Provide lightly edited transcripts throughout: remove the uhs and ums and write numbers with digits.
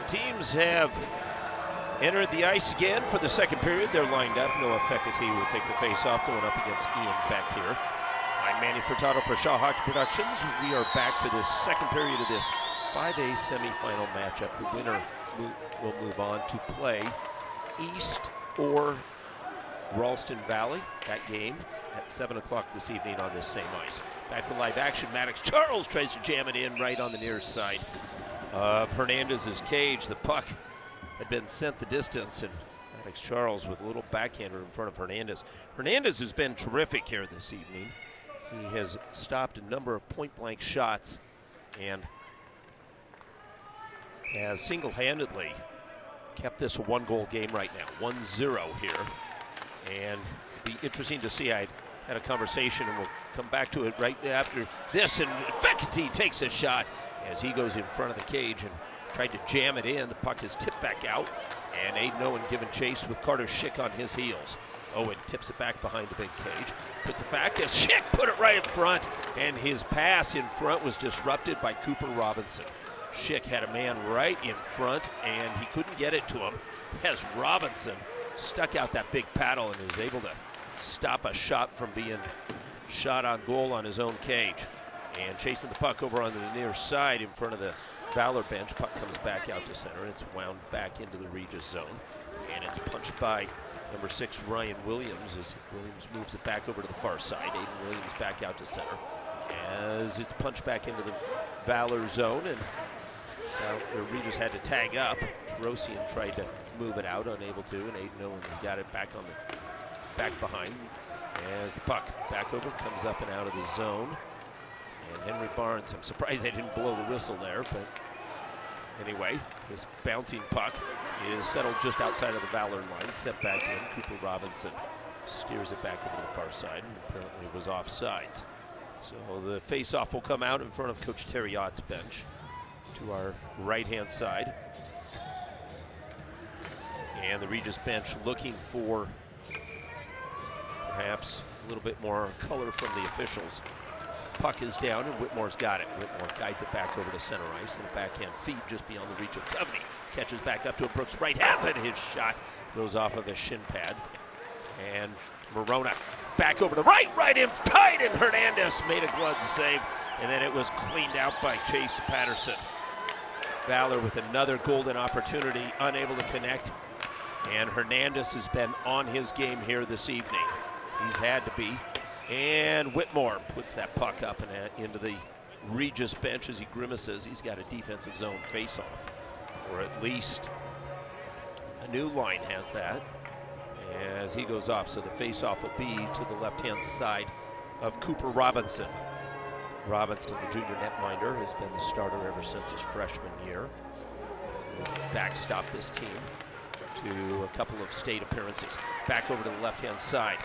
Teams have entered the ice again for the second period. They're lined up. Noah Fekete will take the face-off, going up against Ian Beck here. I'm Manny Furtado for Shaw Hockey Productions. We are back for this second period of this 5A semifinal matchup. The winner will move on to play East or Ralston Valley. That game at 7 o'clock this evening on this same ice. Back to live action. Maddox Charles tries to jam it in right on the near side of Hernandez's cage. The puck had been sent the distance, and Maddox Charles with a little backhander in front of Hernandez. Hernandez has been terrific here this evening. He has stopped a number of point-blank shots and has single-handedly kept this a one-goal game right now, 1-0 here. And it'll be interesting to see. I had a conversation, and we'll come back to it right after this, and Fekete takes a shot as he goes in front of the cage and tried to jam it in. The puck is tipped back out, and Aiden Owen giving chase with Carter Schick on his heels. Owen tips it back behind the big cage, puts it back as Schick put it right in front, and his pass in front was disrupted by Cooper Robinson. Schick had a man right in front, and he couldn't get it to him as Robinson stuck out that big paddle and was able to stop a shot from being shot on goal on his own cage. And chasing the puck over onto the near side in front of the Valor bench. Puck comes back out to center. It's wound back into the Regis zone. And it's punched by number 6, Ryan Williams, as Williams moves it back over to the far side. Aiden Williams back out to center as it's punched back into the Valor zone. And the Regis had to tag up. Trosian tried to move it out, unable to, and Aiden Owen got it back on the back behind as the puck back over, comes up and out of the zone. And Henry Barnes, I'm surprised they didn't blow the whistle there, but anyway, this bouncing puck is settled just outside of the Valor line, sent back in. Cooper Robinson steers it back over to the far side, and apparently was offsides. So the face-off will come out in front of Coach Terry Ott's bench to our right-hand side. And the Regis bench looking for perhaps a little bit more color from the officials. Puck is down, and Whitmore's got it. Whitmore guides it back over to center ice, and a backhand feed just beyond the reach of Coveney. Catches back up to it. Brooks Wright has it. His shot goes off of a shin pad. And Morona back over to right in tight, and Hernandez made a glove save, and then it was cleaned out by Chase Patterson. Valor with another golden opportunity, unable to connect, and Hernandez has been on his game here this evening. He's had to be. And Whitmore puts that puck up and into the Regis bench as he grimaces. He's got a defensive zone face-off, or at least a new line has that as he goes off. So the face-off will be to the left-hand side of Cooper Robinson. Robinson, the junior netminder, has been the starter ever since his freshman year. He's backstopped this team to a couple of state appearances. Back over to the left-hand side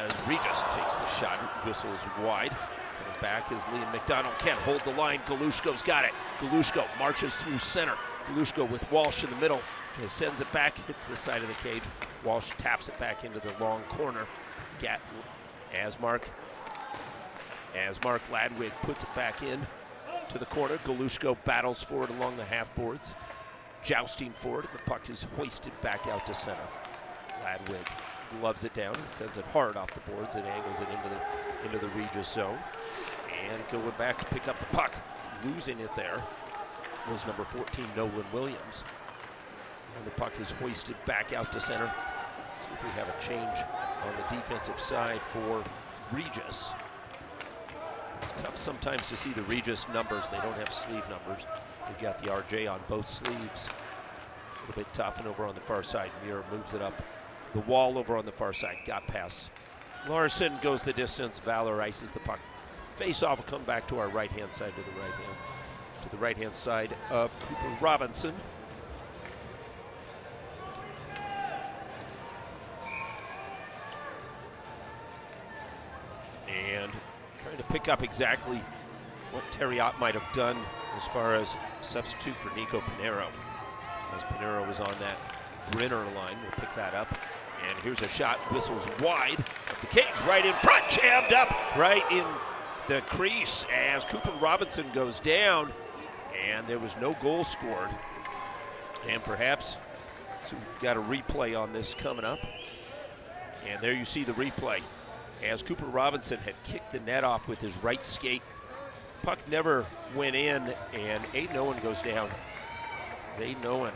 as Regis takes the shot, whistles wide. Coming back is Liam McDonald, can't hold the line. Galushko's got it. Galushko marches through center. Galushko with Walsh in the middle, sends it back, hits the side of the cage. Walsh taps it back into the long corner. As Mark Ladwig puts it back in to the corner. Galushko battles forward along the half boards, jousting forward, and the puck is hoisted back out to center. Ladwig gloves it down and sends it hard off the boards and angles it into the Regis zone. And going back to pick up the puck, losing it there was number 14, Nolan Williams. And the puck is hoisted back out to center. See if we have a change on the defensive side for Regis. It's tough sometimes to see the Regis numbers. They don't have sleeve numbers. They've got the RJ on both sleeves. A little bit tough, and over on the far side, Muir moves it up the wall over on the far side. Got past Larson, goes the distance. Valor ices the puck. Face-off will come back to our right-hand side, to the right-hand side of Cooper Robinson. And trying to pick up exactly what Terry Ott might have done as far as substitute for Nico Pinero. As Pinero was on that Brenner line, we'll pick that up. And here's a shot, whistles wide of the cage, right in front, jammed up right in the crease as Cooper Robinson goes down, and there was no goal scored. And perhaps, so we've got a replay on this coming up. And there you see the replay. As Cooper Robinson had kicked the net off with his right skate. Puck never went in, and Aiden Owen goes down. Aiden Owen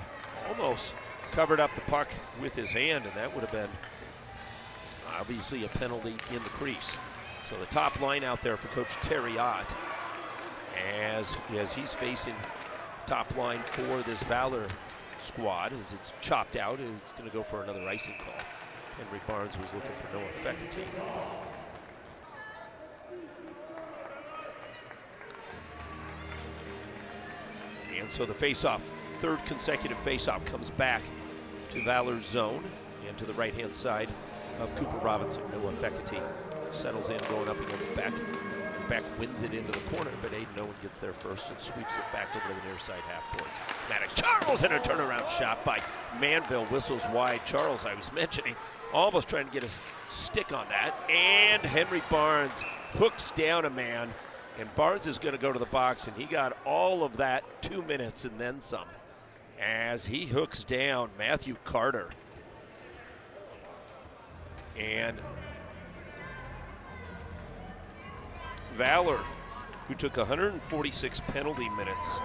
almost covered up the puck with his hand, and that would have been obviously a penalty in the crease. So the top line out there for Coach Terry Ott as he's facing top line for this Valor squad as it's chopped out. It's going to go for another icing call. Henry Barnes was looking for Noah Feckerty. And so the faceoff, third consecutive faceoff, comes back to Valor's zone and to the right-hand side of Cooper Robinson. Noah Feckerty settles in going up against Beck. Beck wins it into the corner, but Aiden Owen gets there first and sweeps it back over to the near side half boards. Maddox Charles and a turnaround shot by Manville, whistles wide. Charles, I was mentioning, almost trying to get a stick on that. And Henry Barnes hooks down a man, and Barnes is going to go to the box, and he got all of that 2 minutes and then some as he hooks down Matthew Carter. And Valor, who took 146 penalty minutes,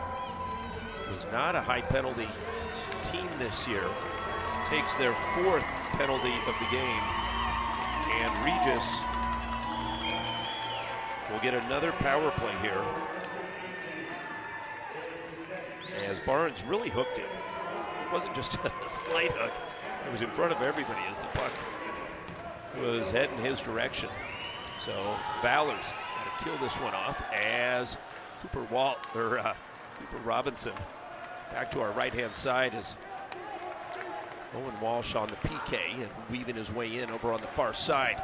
was not a high penalty team this year, takes their fourth penalty of the game, and Regis will get another power play here as Barnes really hooked him. It wasn't just a slight hook, it was in front of everybody as the puck was heading his direction. So Valor's going to kill this one off as Cooper Robinson back to our right-hand side as Owen Walsh on the PK and weaving his way in over on the far side.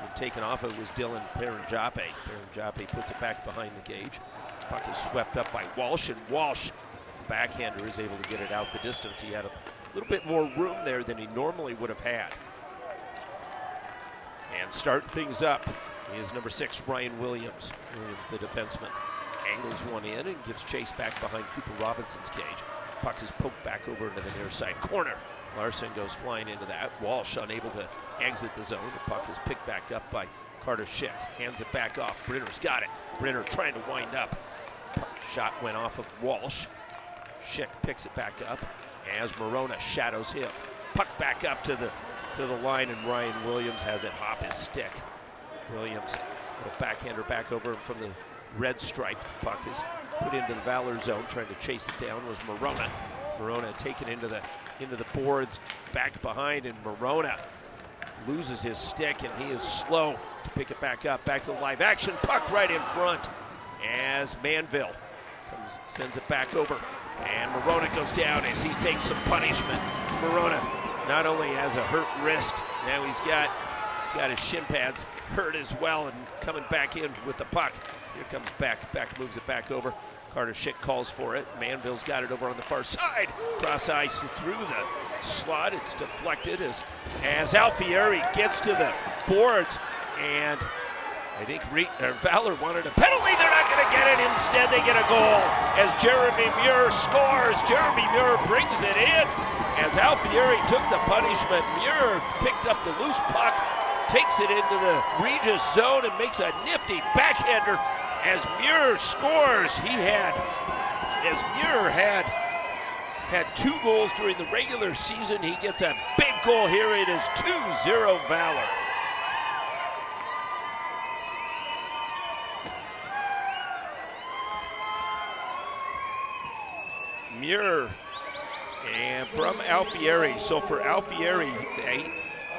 And taken off it was Dylan Perenjape. Perenjape puts it back behind the cage. Puck is swept up by Walsh, and Walsh, backhander, is able to get it out the distance. He had a little bit more room there than he normally would have had. And starting things up is number 6, Ryan Williams. Williams, the defenseman, angles one in and gives chase back behind Cooper Robinson's cage. Puck is poked back over into the near side corner. Larson goes flying into that. Walsh unable to exit the zone. The puck is picked back up by Carter Schick. Hands it back off. Brenner's got it. Brenner trying to wind up. Shot went off of Walsh. Schick picks it back up as Morona shadows him. Puck back up to the line, and Ryan Williams has it hop his stick. Williams, little backhander back over him from the red stripe. Puck is put into the Valor zone. Trying to chase it down was Morona. Morona taken into the boards, back behind, and Morona loses his stick, and he is slow to pick it back up. Back to the live action. Puck right in front as Manville sends it back over, and Morona goes down as he takes some punishment. Morona not only has a hurt wrist, now he's got his shin pads hurt as well, and coming back in with the puck. Here comes Beck. Beck moves it back over. Carter Schick calls for it. Manville's got it over on the far side. Cross ice through the slot. It's deflected as Alfieri gets to the boards, and I think Valor wanted a penalty. They're not going to get it. Instead, they get a goal as Jeremy Muir scores. Jeremy Muir brings it in as Alfieri took the punishment. Muir picked up the loose puck, takes it into the Regis zone, and makes a nifty backhander as Muir scores. As Muir had 2 goals during the regular season, he gets a big goal here. It is 2-0 Valor. Muir and from Alfieri. So for Alfieri, he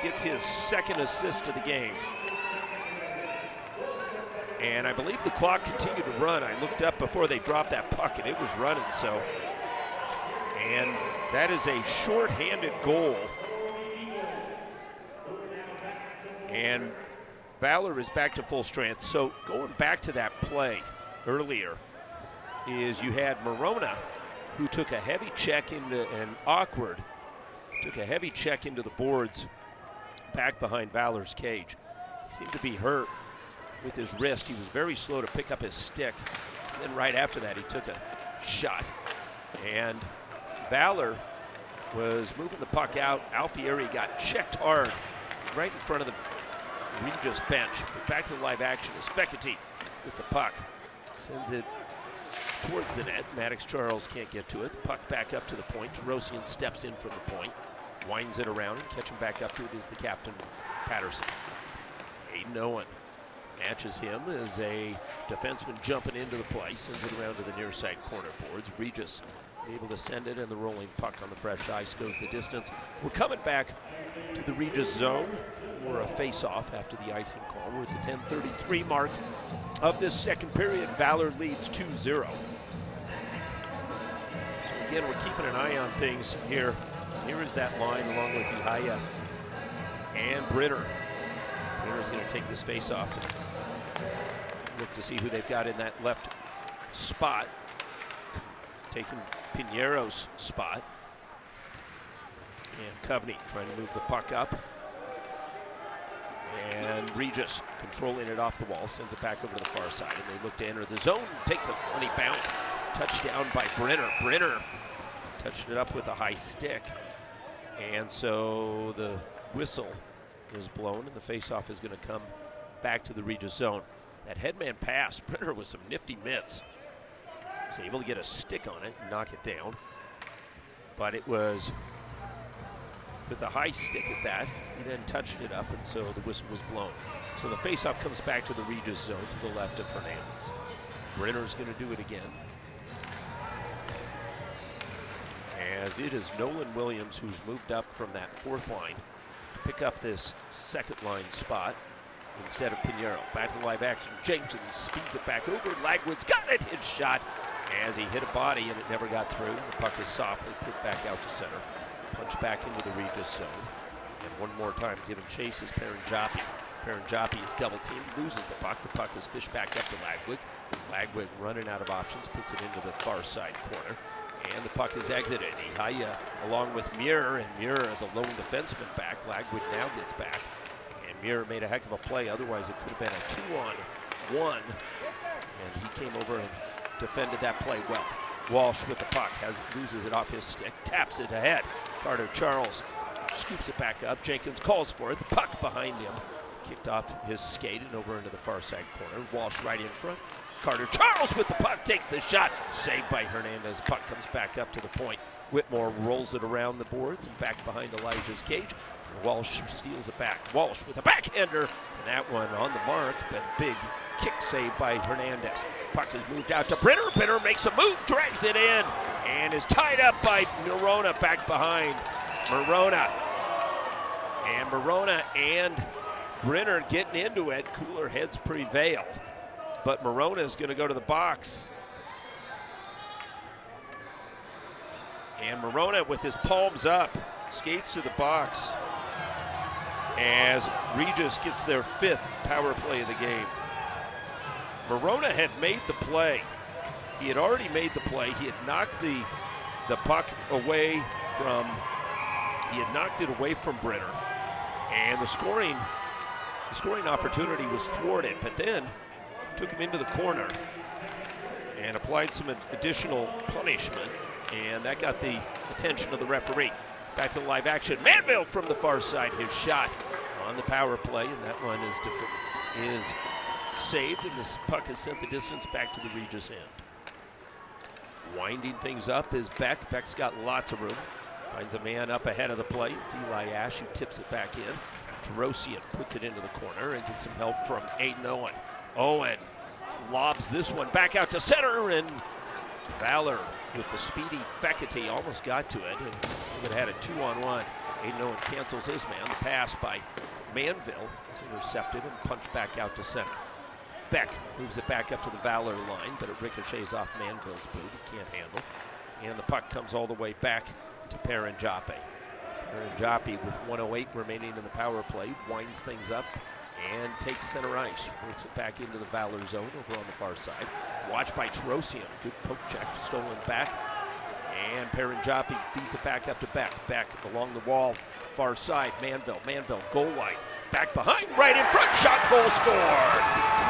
gets his second assist of the game. And I believe the clock continued to run. I looked up before they dropped that puck, and it was running. So, and that is a short-handed goal. And Valor is back to full strength. So going back to that play earlier is you had Morona, who took a heavy check into took a heavy check into the boards back behind Valor's cage. He seemed to be hurt with his wrist. He was very slow to pick up his stick. And then right after that, he took a shot. And Valor was moving the puck out. Alfieri got checked hard right in front of the Regis bench. But back to the live action is Fecity with the puck. Sends it towards the net. Maddox Charles can't get to it. The puck back up to the point. Terosian steps in from the point. Winds it around, and catching back up to it is the captain, Patterson. Aiden Owen matches him as a defenseman jumping into the play. Sends it around to the near side corner boards. Regis able to send it, and the rolling puck on the fresh ice goes the distance. We're coming back to the Regis zone for a face-off after the icing call. We're at the 10:33 mark of this second period. Valor leads 2-0. So again, we're keeping an eye on things here. Here is that line along with Ihaya and Brenner. Brenner's going to take this face-off. Look to see who they've got in that left spot. Taking Pinero's spot. And Coveney trying to move the puck up. And Regis controlling it off the wall, sends it back over to the far side, and they look to enter the zone. Takes a funny bounce. Touchdown by Brenner. Brenner touched it up with a high stick. And so the whistle is blown, and the faceoff is going to come back to the Regis zone. That headman pass, Brenner with some nifty mitts. Was able to get a stick on it and knock it down. But it was with a high stick at that. He then touched it up, and so the whistle was blown. So the faceoff comes back to the Regis zone to the left of Hernandez. Brenner's going to do it again. As it is Nolan Williams who's moved up from that fourth line to pick up this second line spot instead of Pinheiro. Back to the live action. Jenkins feeds it back over. Lagwood's got it. His shot as he hit a body and it never got through. The puck is softly put back out to center. Punch back into the Regis zone. And one more time giving chase is Paranjapi. Paranjapi is double teamed, loses the puck. The puck is fished back up to Lagwood. Lagwood running out of options, puts it into the far side corner. And the puck is exited. Ihaya along with Muir, and Muir, the lone defenseman, back. Lagwood now gets back. And Muir made a heck of a play. Otherwise, it could have been a 2-on-1. And he came over and defended that play well. Walsh with the puck, loses it off his stick, taps it ahead. Carter Charles scoops it back up. Jenkins calls for it. The puck behind him. Kicked off his skate and over into the far side corner. Walsh right in front. Carter Charles with the puck, takes the shot. Saved by Hernandez. Puck comes back up to the point. Whitmore rolls it around the boards and back behind Elijah's cage. Walsh steals it back. Walsh with a backhander. And that one on the mark, but big kick save by Hernandez. Puck is moved out to Brenner. Brenner makes a move, drags it in, and is tied up by Morona back behind. Morona. And Morona and Brenner getting into it. Cooler heads prevail. But Morona is going to go to the box. And Morona with his palms up skates to the box as Regis gets their 5th power play of the game. Morona had made the play. He had already made the play. He had knocked the puck away from, he had knocked it away from Brenner. And the scoring opportunity was thwarted, but then took him into the corner and applied some additional punishment, and that got the attention of the referee. Back to the live action. Manville from the far side, his shot on the power play, and that one is saved, and this puck has sent the distance back to the Regis end. Winding things up is Beck. Beck's got lots of room. Finds a man up ahead of the play. It's Eli Ash who tips it back in. Terosian puts it into the corner and gets some help from Aiden Owen. Owen lobs this one back out to center, and Valor with the speedy Fecity almost got to it, and would have had a 2-on-1. Aiden Owen cancels his man. The pass by Manville is intercepted and punched back out to center. Beck moves it back up to the Valor line, but it ricochets off Manville's boot. He can't handle. And the puck comes all the way back to Paranjapi. Paranjapi with 1:08 remaining in the power play, winds things up and takes center ice. Works it back into the Valor zone over on the far side. Watched by Terosian. Good poke check, stolen back. And Paranjapi feeds it back up to Beck. Beck along the wall, far side. Manville, goal line. Back behind, right in front, shot, goal scored.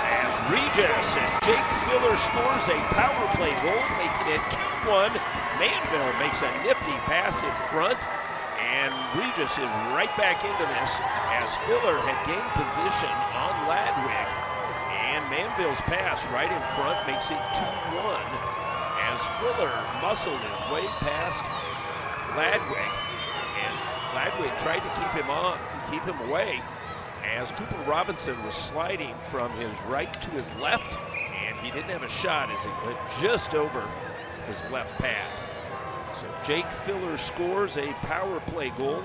As Regis and Jake Filler scores a power play goal, making it 2-1 Manville makes a nifty pass in front, and Regis is right back into this as Filler had gained position on Ladwig. And Manville's pass right in front makes it 2-1 as Filler muscled his way past Ladwig. And Ladwig tried to keep him away as Cooper Robinson was sliding from his right to his left, and he didn't have a shot as he went just over his left pad. So Jake Filler scores a power play goal,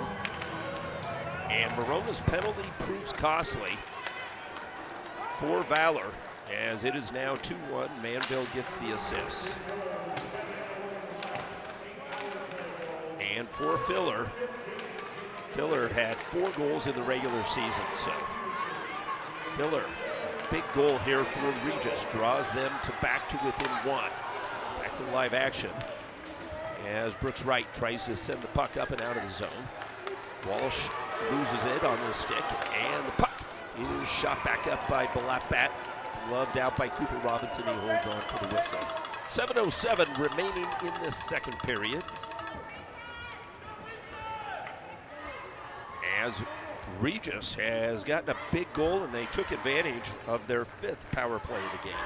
and Morona's penalty proves costly for Valor as it is now 2-1. Manville gets the assist. And for Filler had 4 goals in the regular season, so Filler, big goal here for Regis, draws them back to within 1. Back to the live action as Brooks Wright tries to send the puck up and out of the zone. Walsh loses it on the stick, and the puck is shot back up by Balabat, gloved out by Cooper Robinson. He holds on for the whistle. 7:07 remaining in this second period, as Regis has gotten a big goal, and they took advantage of their 5th power play of the game.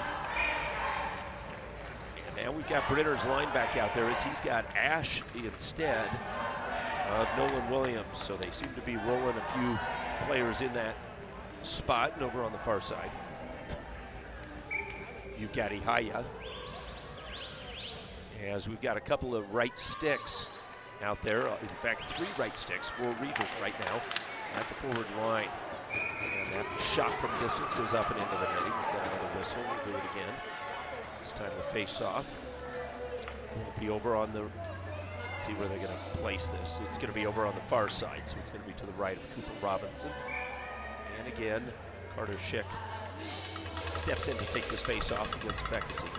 And now we've got Brenner's line back out there as he's got Ash instead of Nolan Williams. So they seem to be rolling a few players in that spot. And over on the far side, you've got Ihaya, as we've got a couple of right sticks out there. In fact, 3 right sticks for Regis right now at the forward line. And that shot from distance goes up and into the net. We've got another whistle. We'll do it again. This time the face-off will be over on the, let's see where they're going to place this. It's going to be over on the far side, so it's going to be to the right of Cooper Robinson. And again, Carter Schick steps in to take this face-off against Fekete.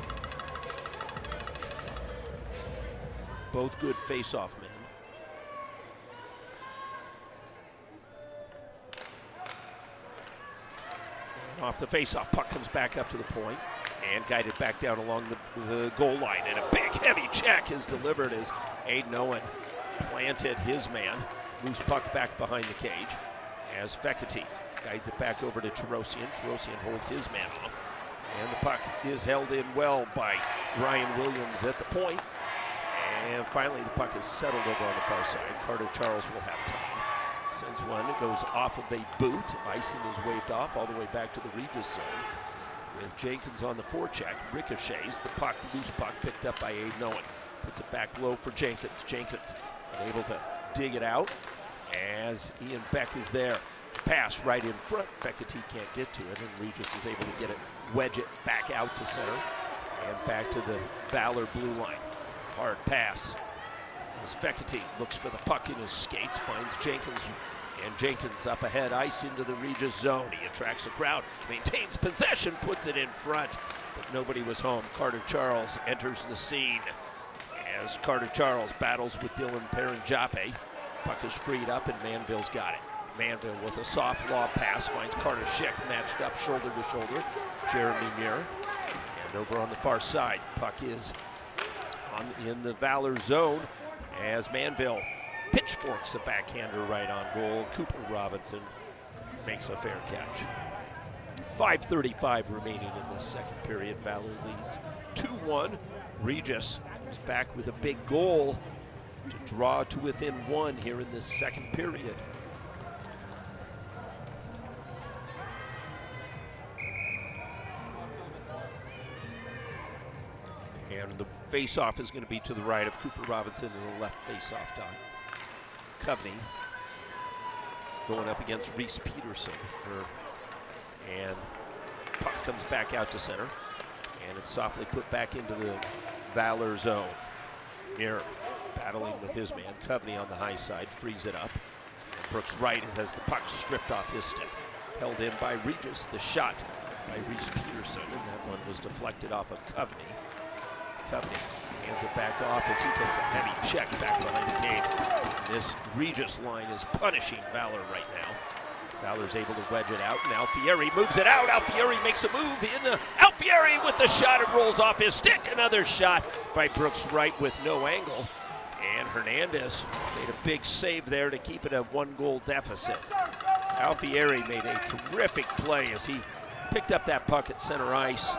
Both good face-off men. And off the face-off, puck comes back up to the point and guided back down along the goal line. And a big, heavy check is delivered as Aiden Owen planted his man. Loose puck back behind the cage as Fekete guides it back over to Cherosian. Cherosian holds his man off. And the puck is held in well by Ryan Williams at the point. And finally, the puck is settled over on the far side. Carter Charles will have time. Sends one, it goes off of a boot. Icing is waved off all the way back to the Regis zone. With Jenkins on the forecheck, ricochets. The puck, loose puck, picked up by Aiden Owen. Puts it back low for Jenkins. Jenkins able to dig it out as Ian Beck is there. Pass right in front. Fekete can't get to it, and Regis is able to get it, wedge it back out to center and back to the Valor blue line. Hard pass as Fekete looks for the puck in his skates, finds Jenkins, and Jenkins up ahead, ice into the Regis zone. He attracts the crowd, maintains possession, puts it in front, but nobody was home. Carter Charles enters the scene as Carter Charles battles with Dylan Paranjape. Puck is freed up, and Manville's got it. Manville with a soft lob pass finds Carter Schick matched up shoulder to shoulder. Jeremy Muir. And over on the far side, puck is in the Valor zone as Manville pitchforks a backhander right on goal. Cooper Robinson makes a fair catch. 5:35 remaining in this second period. Valor leads 2-1. Regis is back with a big goal to draw to within 1 here in this second period. And the face-off is going to be to the right of Cooper Robinson and the left face-off dot. Coveney going up against Reese Peterson. And puck comes back out to center. And it's softly put back into the Valor zone. Muir battling with his man. Coveney on the high side, frees it up. And Brooks Wright has the puck stripped off his stick. Held in by Regis. The shot by Reese Peterson, and that one was deflected off of Coveney. Coveney hands it back off as he takes a heavy check back behind the cage. This Regis line is punishing Valor right now. Valor's able to wedge it out, and Alfieri moves it out. Alfieri makes a move in. Alfieri with the shot, it rolls off his stick. Another shot by Brooks Wright with no angle. And Hernandez made a big save there to keep it a 1-goal deficit. Alfieri made a terrific play as he picked up that puck at center ice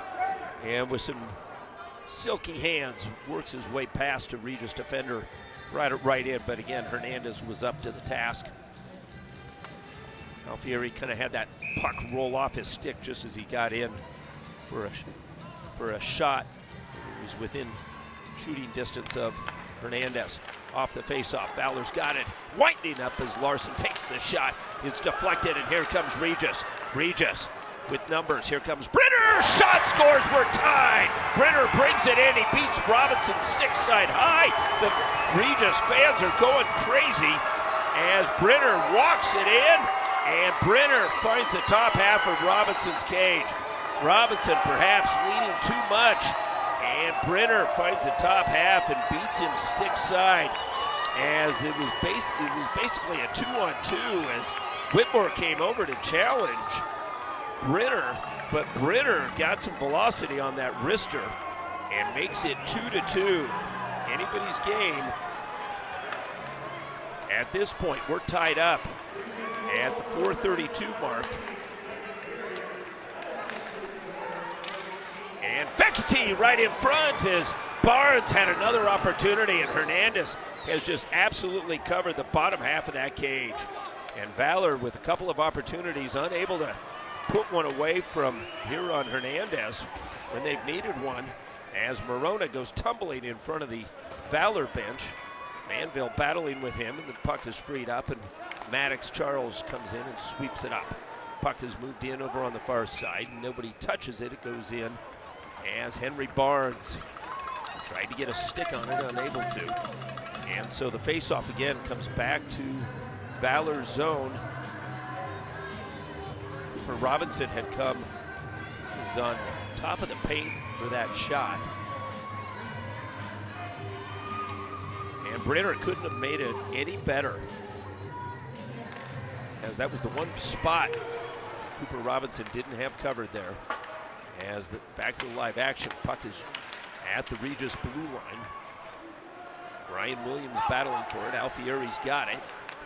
and with some silky hands works his way past a Regis defender, right in, but again, Hernandez was up to the task. Alfieri kind of had that puck roll off his stick just as he got in for a shot. He was within shooting distance of Hernandez. Off the faceoff, Valor's got it, winding up as Larson takes the shot. It's deflected, and here comes Regis. Regis with numbers, here comes Brenner, shot scores, we're tied. Brenner brings it in, he beats Robinson stick side high. The Regis fans are going crazy as Brenner walks it in, and Brenner finds the top half of Robinson's cage. Robinson perhaps leaning too much, and Brenner finds the top half and beats him stick side as it was basically a 2-on-2 as Whitmore came over to challenge Brenner, but Brenner got some velocity on that wrister and makes it 2-2. Anybody's game. At this point, we're tied up at the 4:32 mark. And Fekete right in front as Barnes had another opportunity, and Hernandez has just absolutely covered the bottom half of that cage. And Valor with a couple of opportunities, unable to put one away from here on Hernandez when they've needed one, as Morona goes tumbling in front of the Valor bench. Manville battling with him, and the puck is freed up, and Maddox Charles comes in and sweeps it up. Puck is moved in over on the far side, and nobody touches it. It goes in as Henry Barnes tried to get a stick on it, unable to. And so the faceoff again comes back to Valor's zone. Cooper Robinson had come, was on top of the paint for that shot. And Brenner couldn't have made it any better, as that was the one spot Cooper Robinson didn't have covered there. As back to the live action, puck is at the Regis blue line. Ryan Williams battling for it. Alfieri's got it.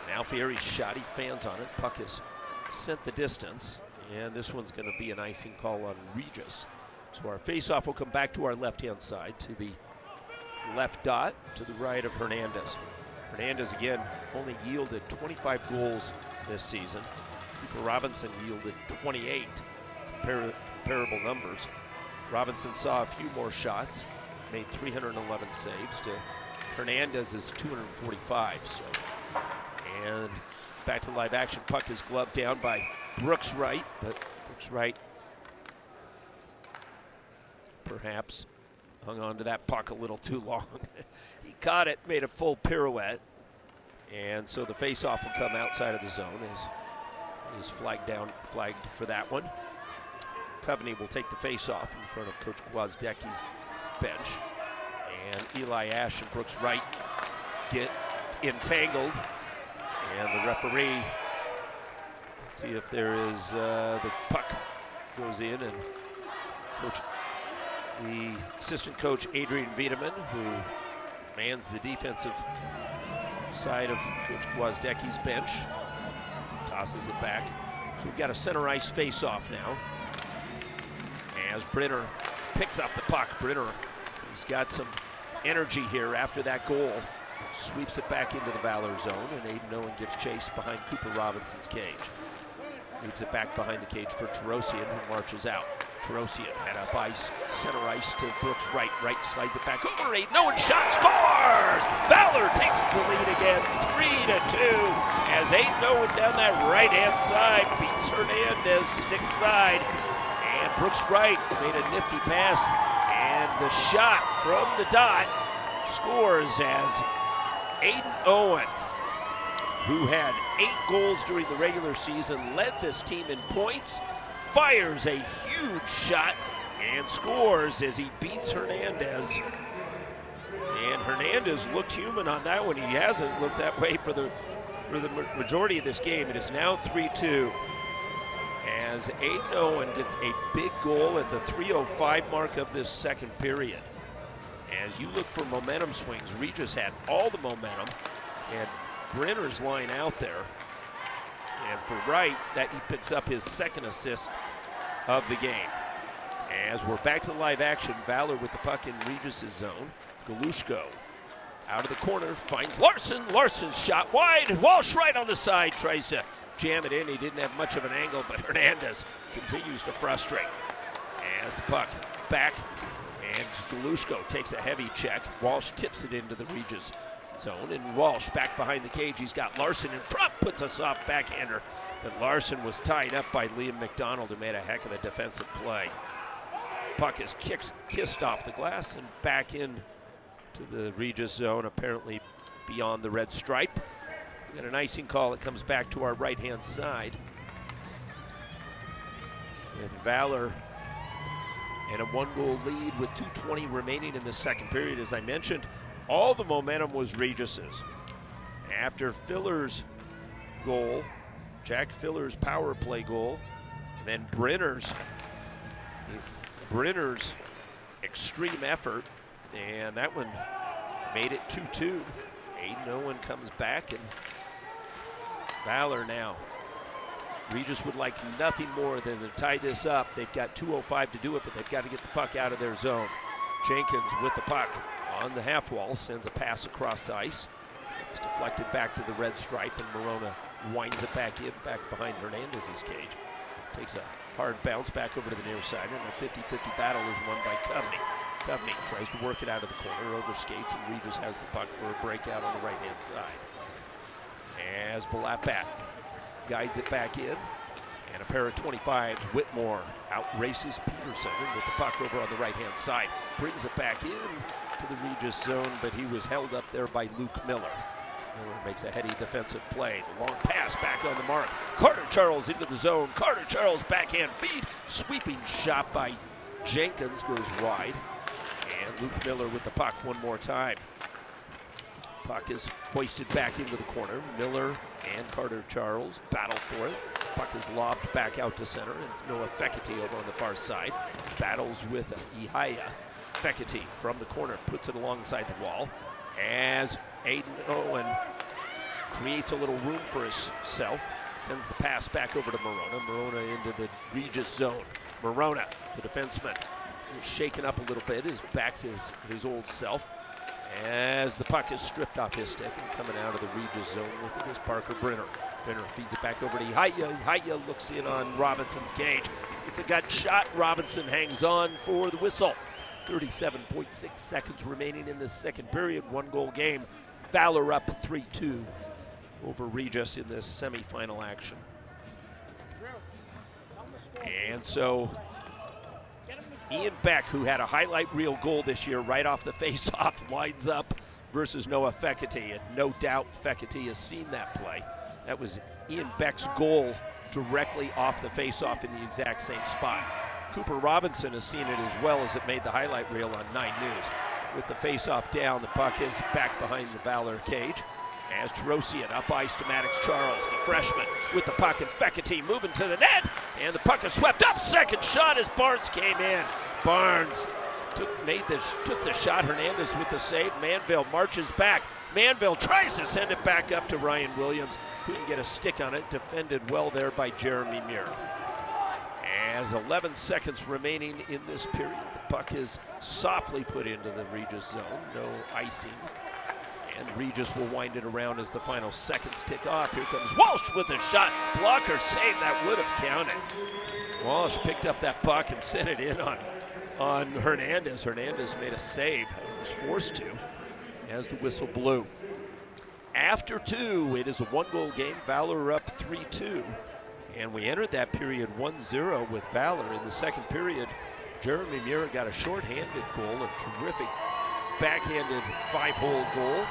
And Alfieri's shot, he fans on it. Puck is sent the distance, and this one's going to be an icing call on Regis. So our faceoff will come back to our left-hand side, to the left dot, to the right of Hernandez. Hernandez again only yielded 25 goals this season. Cooper Robinson yielded 28. Comparable numbers. Robinson saw a few more shots, made 311 saves to Hernandez's 245. So, and back to live action. Puck is gloved down by Brooks Wright, but Brooks Wright perhaps hung on to that puck a little too long. He caught it, made a full pirouette, and so the faceoff will come outside of the zone as is flagged for that one. Coveney will take the faceoff in front of Coach Gwozdecki's bench, and Eli Ash and Brooks Wright get entangled, and the referee, let's see if there is, the puck goes in, and the assistant coach Adrian Wiedemann, who mans the defensive side of Coach Gwozdecki's bench, tosses it back. So we've got a center ice face-off now, as Brenner picks up the puck. Brenner, who's got some energy here after that goal, sweeps it back into the Valor zone, and Aiden Owen gives chase behind Cooper Robinson's cage. Moves it back behind the cage for Terosian, who marches out. Terosian head up ice, center ice to Brooks Wright. Wright slides it back over. Aiden Owen shot, scores! Valor takes the lead again, 3-2, as Aiden Owen down that right-hand side beats Hernandez stick side. And Brooks Wright made a nifty pass, and the shot from the dot scores as Aiden Owen, who had 8 goals during the regular season, led this team in points, fires a huge shot and scores as he beats Hernandez. And Hernandez looked human on that one. He hasn't looked that way for the for the majority of this game. It is now 3-2 as Aiden Owen gets a big goal at the 3:05 mark of this second period. As you look for momentum swings, Regis had all the momentum, and Brenner's line out there. And for Wright, that he picks up his second assist of the game. As we're back to live action, Valor with the puck in Regis' zone. Galushko out of the corner, finds Larson. Larson's shot wide. Walsh right on the side, tries to jam it in. He didn't have much of an angle, but Hernandez continues to frustrate. As the puck back, and Galushko takes a heavy check. Walsh tips it into the Regis zone, and Walsh back behind the cage. He's got Larson in front, puts a soft backhander, but Larson was tied up by Liam McDonald, who made a heck of a defensive play. Puck is kissed off the glass and back in to the Regis zone, apparently beyond the red stripe. We got an icing call that comes back to our right-hand side. With Valor and a one-goal lead with 2:20 remaining in the second period. As I mentioned, all the momentum was Regis's. After Filler's goal, Jack Filler's power play goal, and then Brenner's extreme effort, and that one made it 2-2. Aiden Owen comes back, and Valor now. Regis would like nothing more than to tie this up. They've got 2:05 to do it, but they've got to get the puck out of their zone. Jenkins with the puck on the half wall, sends a pass across the ice. It's deflected back to the red stripe, and Morona winds it back in, back behind Hernandez's cage. Takes a hard bounce back over to the near side, and a 50-50 battle is won by Coveney. Coveney tries to work it out of the corner, over skates, and Regis has the puck for a breakout on the right-hand side. As Balapat guides it back in, and a pair of 25s, Whitmore outraces Peterson with the puck over on the right-hand side. Brings it back in to the Regis zone, but he was held up there by Luke Miller. Miller makes a heady defensive play. The long pass back on the mark. Carter Charles into the zone. Carter Charles backhand feed. Sweeping shot by Jenkins goes wide. And Luke Miller with the puck one more time. Puck is hoisted back into the corner. Miller and Carter Charles battle for it. Puck is lobbed back out to center, and Noah Fekete over on the far side battles with Ihaya. Fekete from the corner puts it alongside the wall as Aiden Owen creates a little room for himself, sends the pass back over to Morona. Morona into the Regis zone. Morona, the defenseman, is shaken up a little bit, is back to his old self as the puck is stripped off his stick, and coming out of the Regis zone with it is Parker Brenner. Brenner feeds it back over to Ihaya. Ihaya looks in on Robinson's cage. It's a gut shot. Robinson hangs on for the whistle. 37.6 seconds remaining in this second period. One-goal game. Valor up 3-2 over Regis in this semifinal action. And so Ian Beck, who had a highlight reel goal this year right off the face-off, lines up versus Noah Fekete. And no doubt Fekete has seen that play. That was Ian Beck's goal directly off the face-off in the exact same spot. Cooper Robinson has seen it as well, as it made the highlight reel on 9 News. With the face-off down, the puck is back behind the Valor cage. As Terosian up ice to Maddox Charles, the freshman with the puck, and Fekete moving to the net, and the puck is swept up. Second shot as Barnes came in. Barnes took the shot. Hernandez with the save. Manville marches back. Manville tries to send it back up to Ryan Williams. Couldn't get a stick on it. Defended well there by Jeremy Muir. As 11 seconds remaining in this period, the puck is softly put into the Regis zone. No icing. And Regis will wind it around as the final seconds tick off. Here comes Walsh with a shot. Blocker save that would have counted. Walsh picked up that puck and sent it in on Hernandez. Hernandez made a save. He was forced to as the whistle blew. After 2, it is a one-goal game. Valor up 3-2. And we entered that period 1-0 with Valor. In the second period, Jeremy Muir got a shorthanded goal, a terrific backhanded 5-hole goal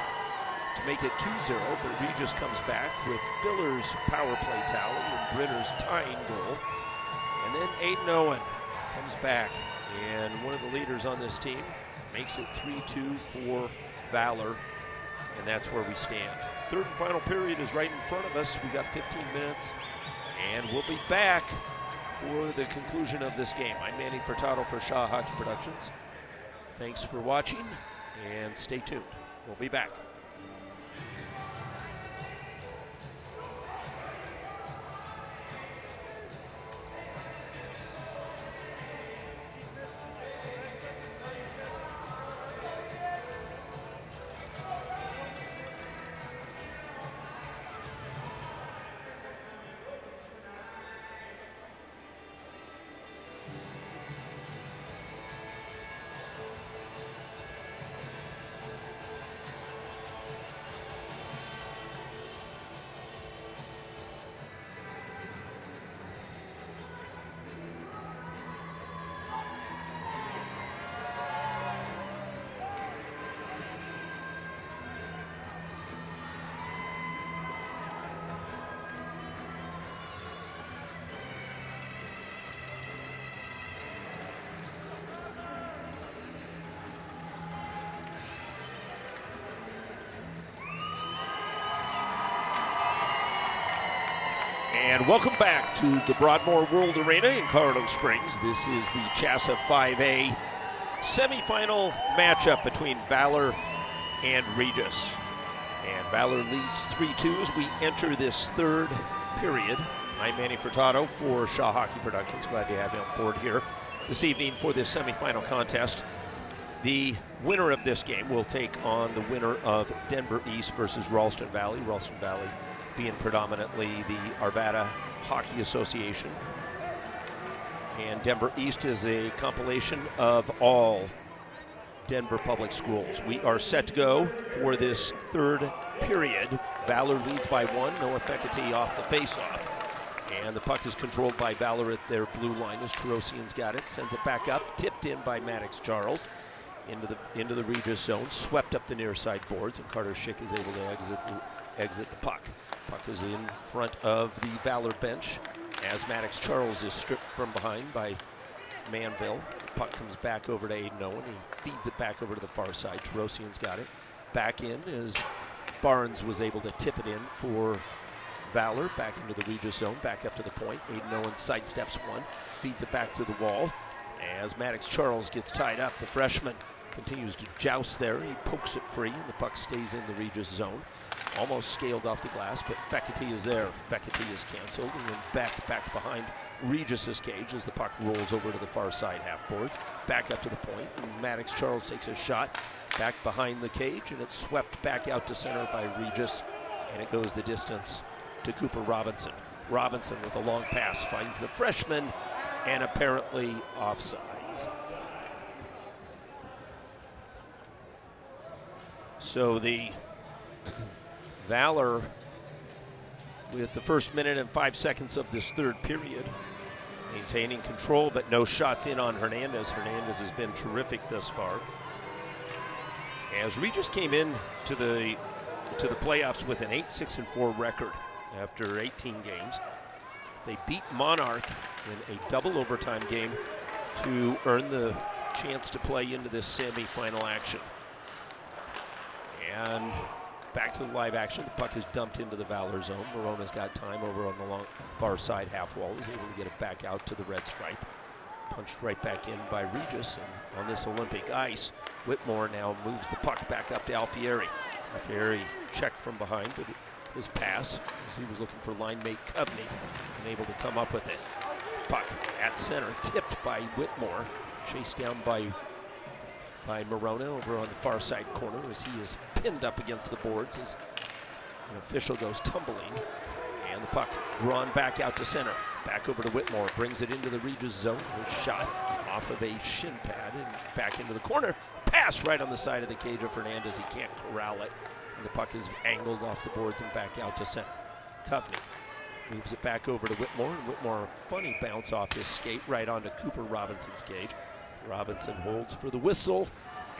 to make it 2-0, but Regis comes back with Filler's power play tally and Brenner's tying goal. And then Aiden Owen comes back, and one of the leaders on this team makes it 3-2 for Valor and that's where we stand. Third and final period is right in front of us. We got 15 minutes, and we'll be back for the conclusion of this game. I'm Manny Furtado for CHSAA Hockey Productions. Thanks for watching, and stay tuned. We'll be back. And welcome back to the Broadmoor World Arena in Colorado Springs. This is the CHSAA 5A semifinal matchup between Valor and Regis. And Valor leads 3-2 as we enter this third period. I'm Manny Furtado for CHSAA Hockey Productions. Glad to have you on board here this evening for this semifinal contest. The winner of this game will take on the winner of Denver East versus Ralston Valley. Ralston Valley being predominantly the Arvada Hockey Association. And Denver East is a compilation of all Denver public schools. We are set to go for this third period. Valor leads by 1, Noah Fekete off the faceoff. And the puck is controlled by Valor at their blue line as Terosian's got it, sends it back up, tipped in by Maddox Charles into the Regis zone, swept up the near side boards, and Carter Schick is able to exit the puck. Puck is in front of the Valor bench as Maddox Charles is stripped from behind by Manville. Puck comes back over to Aiden Owen. He feeds it back over to the far side. Terosian's got it. Back in as Barnes was able to tip it in for Valor. Back into the Regis zone, back up to the point. Aiden Owen sidesteps one, feeds it back to the wall. As Maddox Charles gets tied up, the freshman continues to joust there. He pokes it free, and the puck stays in the Regis zone. Almost scaled off the glass, but Fekete is there. Fekete is canceled, and then back behind Regis's cage as the puck rolls over to the far side half boards. Back up to the point, and Maddox Charles takes a shot back behind the cage, and it's swept back out to center by Regis, and it goes the distance to Cooper Robinson. Robinson with a long pass finds the freshman, and apparently offsides. So the Valor, with the first minute and 5 seconds of this third period, maintaining control, but no shots in on Hernandez. Hernandez has been terrific thus far. As Regis came in to the playoffs with an 8-6-4 record after 18 games, they beat Monarch in a double overtime game to earn the chance to play into this semi-final action. And back to the live action. The puck is dumped into the Valor zone. Morona's got time over on the long far side half wall. He's able to get it back out to the red stripe. Punched right back in by Regis. And on this Olympic ice, Whitmore now moves the puck back up to Alfieri. Alfieri checked from behind, but his pass, as he was looking for line mate Coveney, and able to come up with it. Puck at center, tipped by Whitmore, chased down by Morona over on the far side corner as he is pinned up against the boards as an official goes tumbling. And the puck drawn back out to center. Back over to Whitmore, brings it into the Regis zone. A shot off of a shin pad and back into the corner. Pass right on the side of the cage of Fernandez. He can't corral it. And the puck is angled off the boards and back out to center. Coveney moves it back over to Whitmore. And Whitmore, a funny bounce off his skate right onto Cooper Robinson's cage. Robinson holds for the whistle,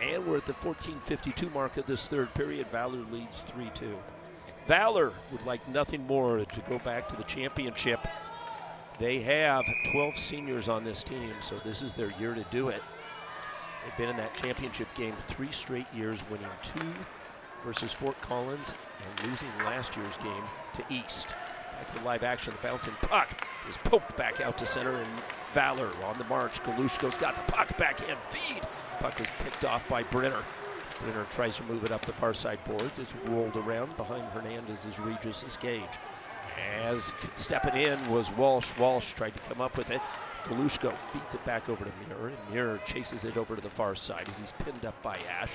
and we're at the 14:52 mark of this third period. Valor leads 3-2. Valor would like nothing more to go back to the championship. They have 12 seniors on this team, so this is their year to do it. They've been in that championship game 3 straight years, winning 2 versus Fort Collins and losing last year's game to East. Back to live action, the bouncing puck is poked back out to center, and Valor on the march. Galushko's got the puck, backhand feed. Puck is picked off by Brenner. Brenner tries to move it up the far side boards. It's rolled around. Behind Hernandez is Regis' Gage. As stepping in was Walsh. Walsh tried to come up with it. Galushko feeds it back over to Muir, and Muir chases it over to the far side as he's pinned up by Ash.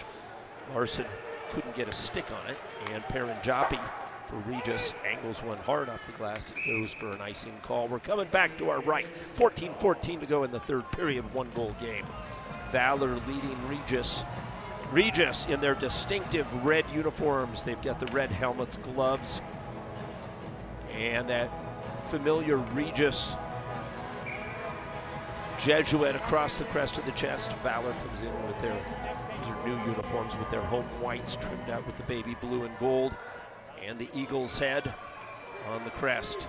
Larson couldn't get a stick on it, and Paranjapi for Regis angles one hard off the glass. It goes for an icing call. We're coming back to our right. 14-14 to go in the third period, 1-goal game. Valor leading Regis. Regis in their distinctive red uniforms. They've got the red helmets, gloves, and that familiar Regis Jesuit across the crest of the chest. Valor comes in with their, these are new uniforms with their home whites trimmed out with the baby blue and gold, and the Eagles head on the crest.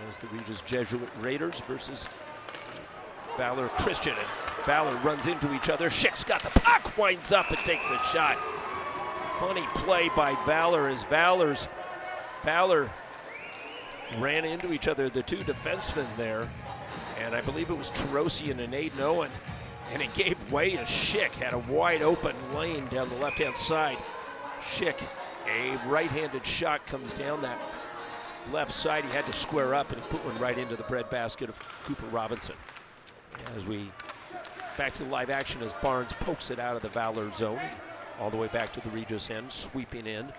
As the Regis Jesuit Raiders versus Valor Christian. And Valor runs into each other. Schick's got the puck, winds up and takes a shot. Funny play by Valor as Valor ran into each other, the two defensemen there. And I believe it was Tarosian and Aiden Owen. And it gave way as Schick had a wide open lane down the left-hand side. Schick, a right-handed shot comes down that left side. He had to square up, and he put one right into the breadbasket of Cooper Robinson. As we back to the live action as Barnes pokes it out of the Valor zone, all the way back to the Regis end. Sweeping in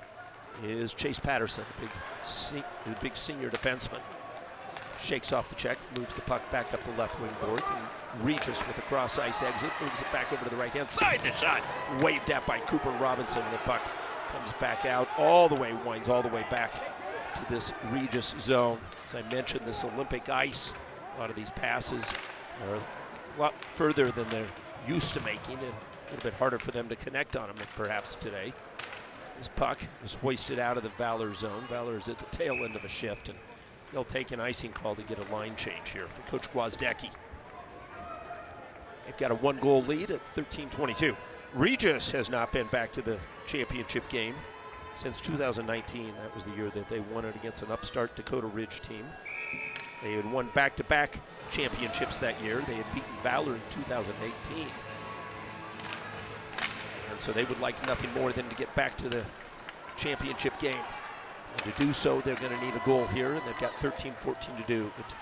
is Chase Patterson, the big senior defenseman. Shakes off the check, moves the puck back up the left wing boards, and Regis with a cross ice exit, moves it back over to the right hand side. The shot waved at by Cooper Robinson. The puck comes back out all the way, winds all the way back to this Regis zone. As I mentioned, this Olympic ice, a lot of these passes are a lot further than they're used to making, and a little bit harder for them to connect on them perhaps today. This puck is hoisted out of the Valor zone. Valor is at the tail end of a shift, and they'll take an icing call to get a line change here for Coach Gwozdecki. They've got a 1-goal lead at 13-22. Regis has not been back to the championship game since 2019. That was the year that they won it against an upstart Dakota Ridge team. They had won back-to-back championships that year. They had beaten Valor in 2018. And so they would like nothing more than to get back to the championship game. And to do so, they're going to need a goal here, and they've got 13-14 to do. But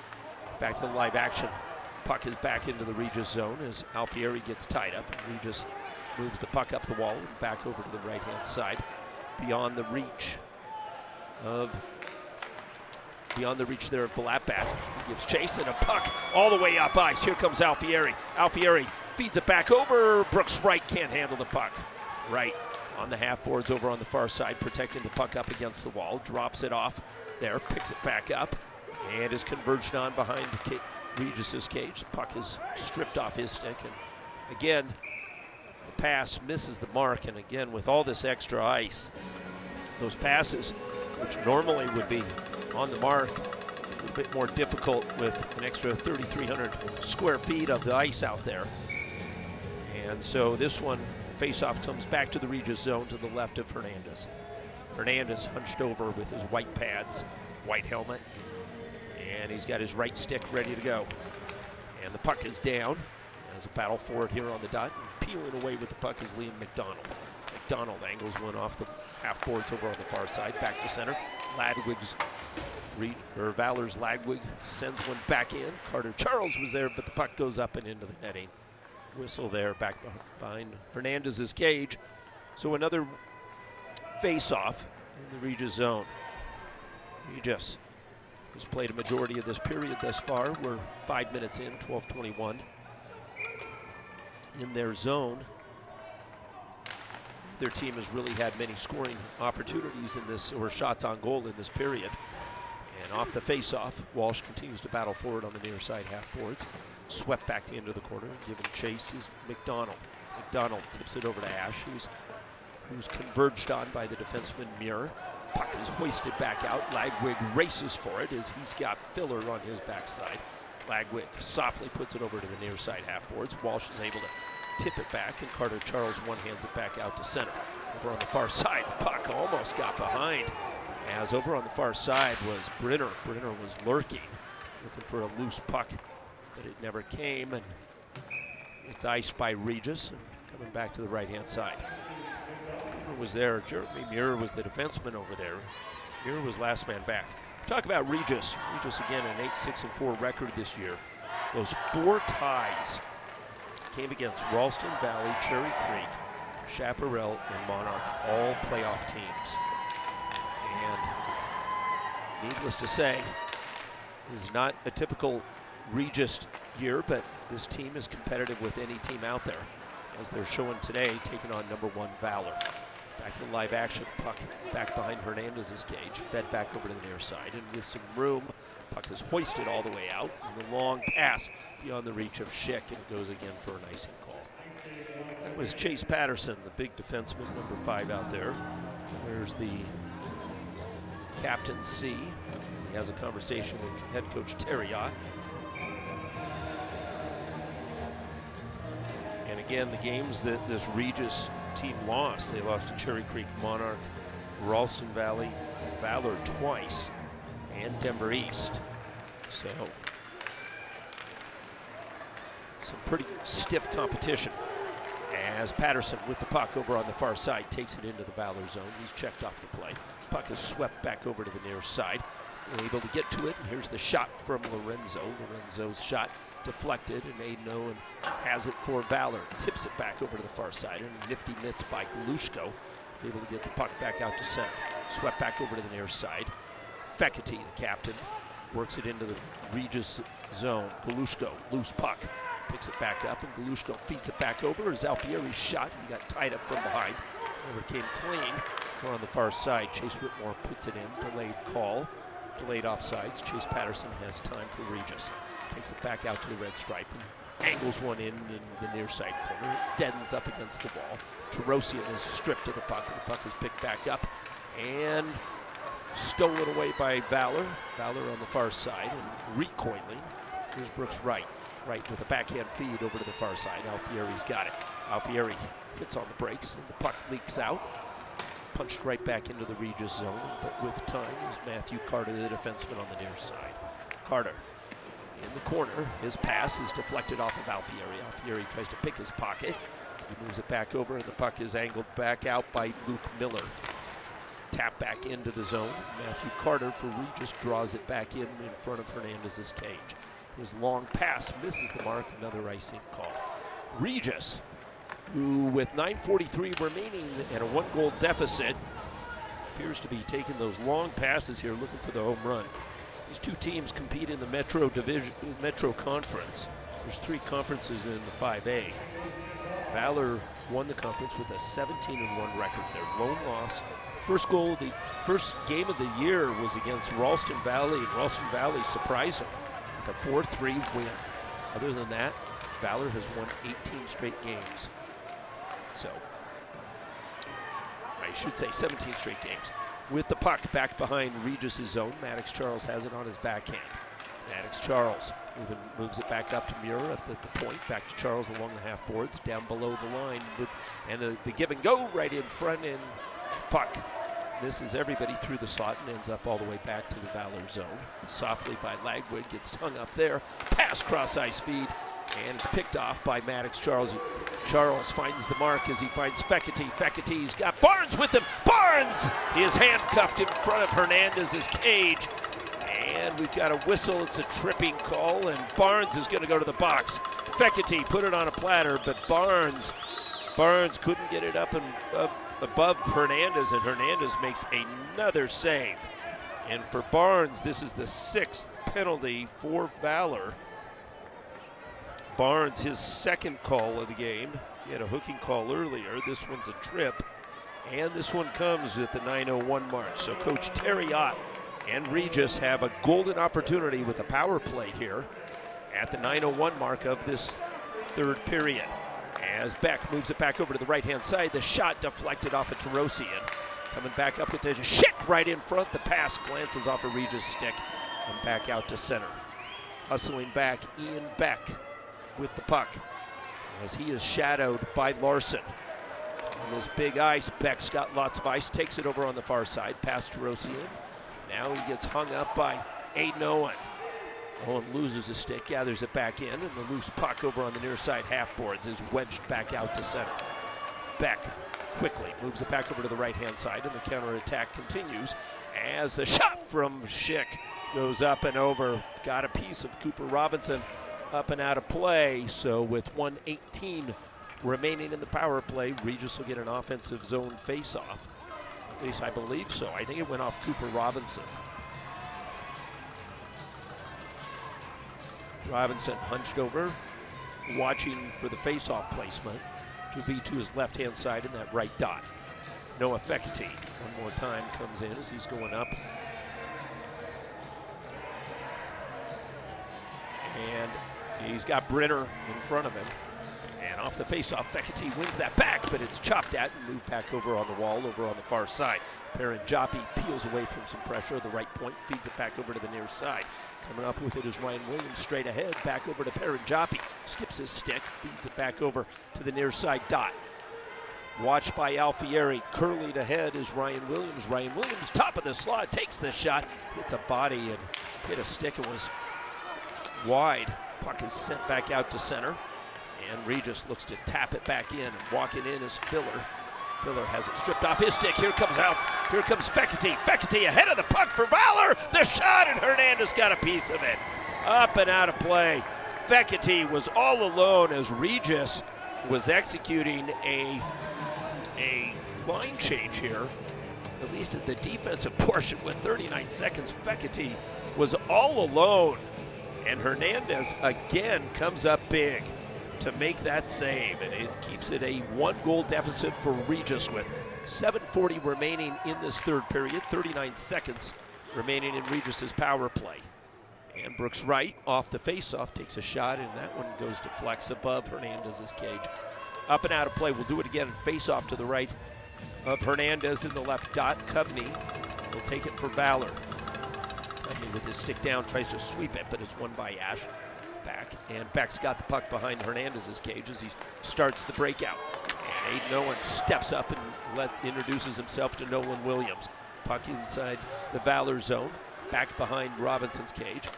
back to the live action. Puck is back into the Regis zone as Alfieri gets tied up. And Regis moves the puck up the wall and back over to the right-hand side. Beyond the reach there of Balatbat. He gives chase and a puck all the way up ice. Here comes Alfieri. Alfieri feeds it back over. Brooks Wright can't handle the puck. Wright on the half boards over on the far side, protecting the puck up against the wall. Drops it off there, picks it back up, and is converged on behind Regis' cage. The puck is stripped off his stick, and again, the pass misses the mark. And again, with all this extra ice, those passes, which normally would be on the mark, a little bit more difficult with an extra 3,300 square feet of the ice out there. And so this one, face-off comes back to the Regis zone to the left of Hernandez. Hernandez hunched over with his white pads, white helmet, and he's got his right stick ready to go. And the puck is down. There's a battle for it here on the dot. And peeling away with the puck is Liam McDonald. McDonald angles one off the half boards over on the far side, back to center. Valor's Ladwig sends one back in. Carter Charles was there, but the puck goes up and into the netting. Whistle there back behind Hernandez's cage. So another face-off in the Regis zone. Regis has played a majority of this period thus far. We're 5 minutes in, 12:21 in their zone. Their team has really had many scoring opportunities in this, or shots on goal in this period. And off the face-off, Walsh continues to battle forward on the near side half boards. Swept back into the corner, given chase is McDonald. McDonald tips it over to Ash, who's converged on by the defenseman Muir. Puck is hoisted back out. Lagwig races for it as he's got Filler on his backside. Lagwig softly puts it over to the near side half boards. Walsh is able to tip it back, and Carter Charles one-hands it back out to center. Over on the far side, the puck puck almost got behind, as over on the far side was Brenner. Brenner was looking for a loose puck, but it never came, and it's iced by Regis, and coming back to the right-hand side. Brenner was there. Jeremy Muir was the defenseman over there. Muir was last man back. Talk about Regis. Regis again an 8-6-4 record this year. Those 4 ties came against Ralston Valley, Cherry Creek, Chaparral, and Monarch, all playoff teams. And needless to say, this is not a typical Regis year, but this team is competitive with any team out there, as they're showing today, taking on #1 Valor. Back to the live action, puck back behind Hernandez's cage, fed back over to the near side, and with some room, puck is hoisted all the way out, and the long pass beyond the reach of Schick, and it goes again for an icing call. That was Chase Patterson, the big defenseman, #5 out there. There's the Captain C, as he has a conversation with head coach Terry Ott. And again, the games that this Regis team lost, they lost to Cherry Creek, Monarch, Ralston Valley, Valor twice, and Denver East. So some pretty stiff competition, as Patterson with the puck over on the far side takes it into the Valor zone. He's checked off the play. Puck is swept back over to the near side. They're able to get to it, and here's the shot from Lorenzo. Lorenzo's shot deflected, and Aidno and has it for Valor. Tips it back over to the far side, and nifty mitts by Galushko. He's able to get the puck back out to center. Swept back over to the near side. Fekete, the captain, works it into the Regis zone. Galushko, loose puck, picks it back up, and Galushko feeds it back over. Alfieri's shot, he got tied up from behind. Never came clean. On the far side, Chase Whitmore puts it in. Delayed call, delayed offsides. Chase Patterson has time for Regis. Takes it back out to the red stripe and angles one in the near side corner. It deadens up against the wall. Terosian is stripped of the puck, and the puck is picked back up and stolen away by Valor. Valor on the far side, and recoiling. Here's Brooks Wright. Wright with a backhand feed over to the far side. Alfieri's got it. Alfieri hits on the brakes, and the puck leaks out. Punched right back into the Regis zone, but with time is Matthew Carter, the defenseman, on the near side. Carter in the corner. His pass is deflected off of Alfieri. Alfieri tries to pick his pocket. He moves it back over, and the puck is angled back out by Luke Miller. Tap back into the zone. Matthew Carter for Regis draws it back in front of Hernandez's cage. His long pass misses the mark. Another icing call. Regis, who with 9:43 remaining and a 1-goal deficit, appears to be taking those long passes here, looking for the home run. These two teams compete in the Metro Division, Metro Conference. There's 3 conferences in the 5A. Valor won the conference with a 17-1 record. Their lone loss, first game of the year was against Ralston Valley, and Ralston Valley surprised them with a 4-3 win. Other than that, Valor has won 18 straight games. So, I should say 17 straight games. With the puck back behind Regis' zone, Maddox Charles has it on his backhand. Maddox Charles moves it back up to Muir at the point, back to Charles along the half boards, down below the line, and the give and go right in front, and puck misses everybody through the slot and ends up all the way back to the Valor zone. Softly by Lagwig, gets hung up there, pass cross ice feed, and it's picked off by Maddox Charles. Charles finds the mark as he finds Fekete. Fekete's got Barnes with him. Barnes is handcuffed in front of Hernandez's cage. And we've got a whistle. It's a tripping call, and Barnes is going to go to the box. Fekete put it on a platter, but Barnes couldn't get it up and above Hernandez, and Hernandez makes another save. And for Barnes, this is the 6th penalty for Valor. Barnes, his 2nd call of the game. He had a hooking call earlier. This one's a trip, and this one comes at the 9:01 mark. So Coach Terry Ott and Regis have a golden opportunity with a power play here at the 9:01 mark of this 3rd period. As Beck moves it back over to the right-hand side, the shot deflected off of Terosian. Coming back up with the Schick right in front. The pass glances off of Regis' stick and back out to center. Hustling back, Ian Beck with the puck as he is shadowed by Larson. On this big ice, Beck's got lots of ice, takes it over on the far side, past Rosian. Now he gets hung up by Aiden Owen. Owen loses a stick, gathers it back in, and the loose puck over on the near side half boards is wedged back out to center. Beck quickly moves it back over to the right-hand side, and the counterattack continues as the shot from Schick goes up and over. Got a piece of Cooper Robinson up and out of play, so with 1:18 remaining in the power play, Regis will get an offensive zone face-off. At least I believe so. I think it went off Cooper Robinson. Robinson hunched over, watching for the face-off placement to be to his left-hand side in that right dot. Noah Fekete, one more time, comes in as he's going up. And he's got Brenner in front of him. And off the face-off, Fekete wins that back, but it's chopped at and moved back over on the wall, over on the far side. Paranjapi peels away from some pressure at the right point, feeds it back over to the near side. Coming up with it is Ryan Williams straight ahead, back over to Paranjapi. Skips his stick, feeds it back over to the near side dot. Watched by Alfieri, curled ahead is Ryan Williams. Ryan Williams, top of the slot, takes the shot, hits a body and hit a stick. It was wide. Puck is sent back out to center. And Regis looks to tap it back in, and walking in is Filler. Filler has it stripped off his stick. Here comes Fekete. Fekete ahead of the puck for Valor. The shot, and Hernandez got a piece of it. Up and out of play. Fekete was all alone as Regis was executing a line change here, at least at the defensive portion with 39 seconds. Fekete was all alone, and Hernandez again comes up big to make that save, and it keeps it a 1-goal deficit for Regis with 7:40 remaining in this third period, 39 seconds remaining in Regis's power play. And Brooks Wright off the face-off takes a shot, and that one goes to flex above Hernandez's cage. Up and out of play. We'll do it again. Face-off to the right of Hernandez in the left dot. Coveney will take it for Valor. Coveney with his stick down tries to sweep it, but it's won by Ash. Back, and Beck's got the puck behind Hernandez's cage as he starts the breakout. And Aiden Owen steps up and introduces himself to Nolan Williams. Puck inside the Valor zone, back behind Robinson's cage.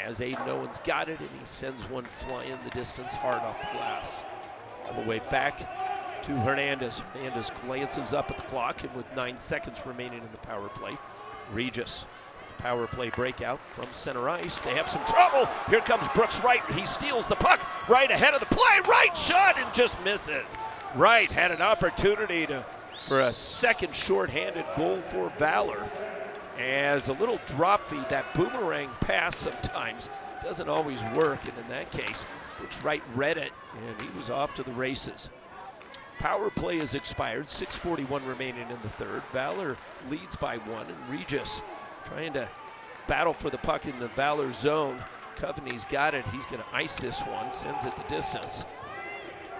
As Aiden Owen's got it, and he sends one flying the distance hard off the glass. All the way back to Hernandez. Hernandez glances up at the clock, and with 9 seconds remaining in the power play, Regis. Power play breakout from center ice. They have some trouble. Here comes Brooks Wright. He steals the puck right ahead of the play. Wright shot and just misses. Wright had an opportunity for a second shorthanded goal for Valor. As a little drop feed, that boomerang pass sometimes doesn't always work. And in that case, Brooks Wright read it and he was off to the races. Power play has expired. 6:41 remaining in the third. Valor leads by 1, and Regis trying to battle for the puck in the Valor zone. Coveney's got it. He's going to ice this one. Sends it the distance.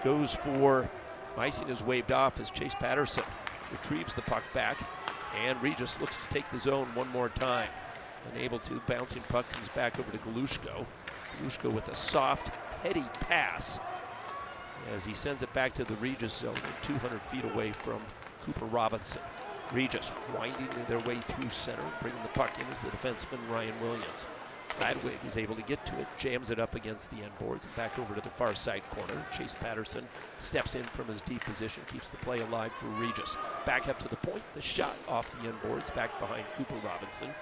Goes for icing is waved off as Chase Patterson retrieves the puck back. And Regis looks to take the zone one more time. Unable to. Bouncing puck comes back over to Galushko. Galushko with a soft, heady pass as he sends it back to the Regis zone, 200 feet away from Cooper Robinson. Regis winding their way through center, bringing the puck in as the defenseman Ryan Williams. Radwig is able to get to it, jams it up against the end boards and back over to the far side corner. Chase Patterson steps in from his deep position, keeps the play alive for Regis. Back up to the point, the shot off the end boards, back behind Cooper Robinson.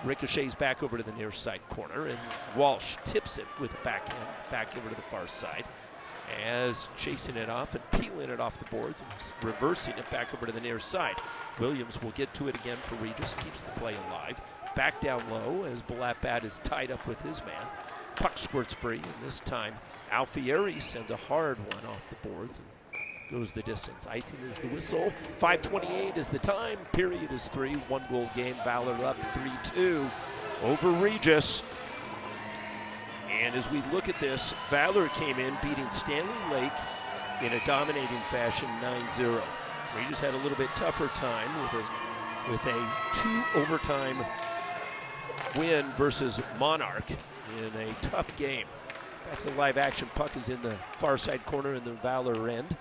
Ricochets back over to the near side corner, and Walsh tips it with a backhand back over to the far side. As chasing it off and peeling it off the boards and reversing it back over to the near side. Williams will get to it again for Regis, keeps the play alive. Back down low as Balatbat is tied up with his man. Puck squirts free, and this time Alfieri sends a hard one off the boards and goes the distance. Icing is the whistle. 5:28 is the time. Period is 3. 1-goal game. Valor up 3-2 over Regis. And as we look at this, Valor came in beating Stanley Lake in a dominating fashion 9-0. Regis had a little bit tougher time with a 2-overtime win versus Monarch in a tough game. Back to the live action. Puck is in the far side corner in the Valor end.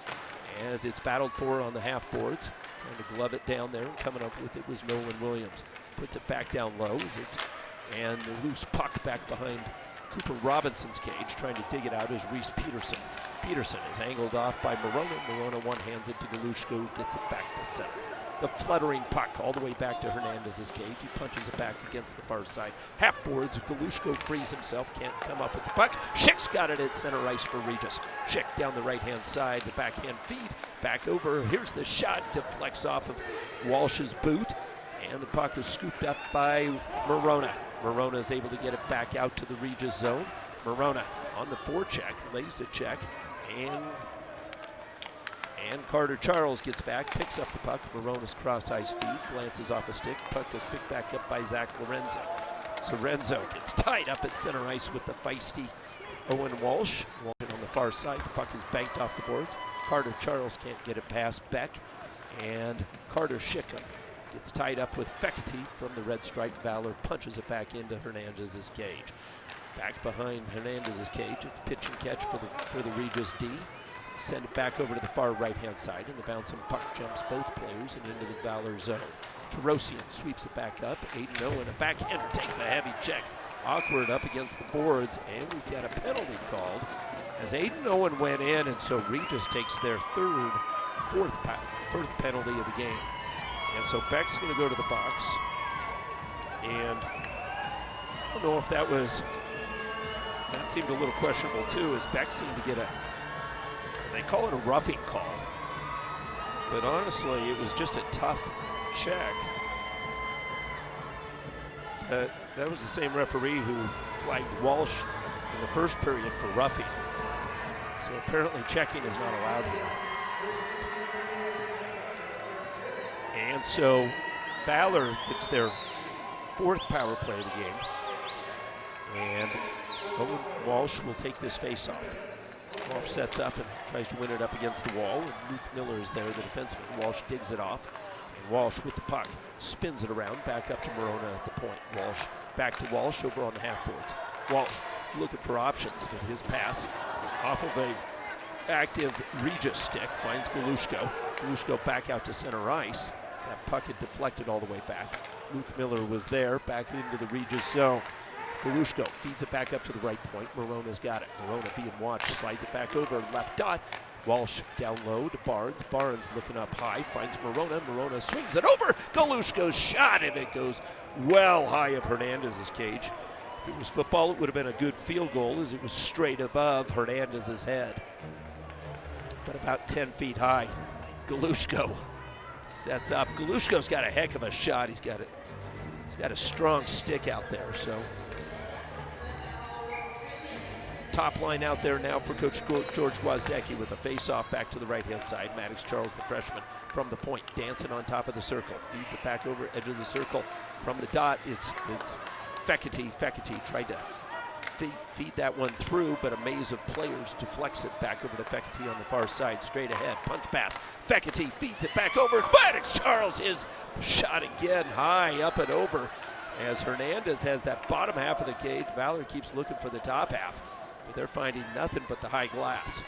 as it's battled for on the half boards. Trying to glove it down there, and coming up with it was Nolan Williams. Puts it back down low and the loose puck back behind Cooper Robinson's cage, trying to dig it out is Reese Peterson. Peterson is angled off by Morona. Morona one-hands it to Galushko, gets it back to center. The fluttering puck all the way back to Hernandez's cage. He punches it back against the far side. Half boards, Galushko frees himself, can't come up with the puck. Schick's got it at center ice for Regis. Schick down the right-hand side, the backhand feed, back over. Here's the shot, deflects off of Walsh's boot, and the puck is scooped up by Morona. Morona is able to get it back out to the Regis zone. Morona on the forecheck, lays a check, and Carter Charles gets back, picks up the puck. Morona's cross-ice feed, glances off a stick. Puck is picked back up by Zach Lorenzo. So Lorenzo gets tied up at center ice with the feisty Owen Walsh. Walsh on the far side, the puck is banked off the boards. Carter Charles can't get it past Beck, and Carter Schickham gets tied up with Fecity from the red stripe. Valor punches it back into Hernandez's cage. Back behind Hernandez's cage, it's pitch and catch for the Regis D. Send it back over to the far right-hand side, and the bouncing puck jumps both players and into the Valor zone. Terosian sweeps it back up. Aiden Owen, a backhander, takes a heavy check. Awkward up against the boards, and we've got a penalty called as Aiden Owen went in, and so Regis takes their fourth penalty of the game. And so Beck's going to go to the box, and I don't know if that seemed a little questionable too, as Beck seemed to get they call it a roughing call, but honestly it was just a tough check. That was the same referee who flagged Walsh in the first period for roughing. So apparently checking is not allowed here. And so Valor gets their fourth power play of the game. And Owen Walsh will take this face-off. Walsh sets up and tries to win it up against the wall. And Luke Miller is there, the defenseman. Walsh digs it off. And Walsh with the puck spins it around, back up to Morona at the point. Walsh back to Walsh over on the half boards. Walsh looking for options, but his pass off of a active Regis stick finds Galushko. Galushko back out to center ice. That puck had deflected all the way back. Luke Miller was there, back into the Regis zone. Galushko feeds it back up to the right point. Morona's got it. Morona being watched, slides it back over, left dot. Walsh down low to Barnes. Barnes looking up high, finds Morona. Morona swings it over. Galushko's shot, and it goes well high of Hernandez's cage. If it was football, it would have been a good field goal, as it was straight above Hernandez's head. But about 10 feet high. Galushko sets up. Galushko's got a heck of a shot. He's got a strong stick out there. So top line out there now for Coach George Gwozdecki with a face-off back to the right-hand side. Maddox Charles, the freshman, from the point, dancing on top of the circle. Feeds it back over edge of the circle. From the dot, it's Fecity. Fecity tried to feed that one through, but a maze of players deflects it back over to Fecity on the far side, straight ahead. Punch pass. Fecity feeds it back over. Maddox Charles, his shot again, high up and over, as Hernandez has that bottom half of the cage. Valor keeps looking for the top half, but they're finding nothing but the high glass.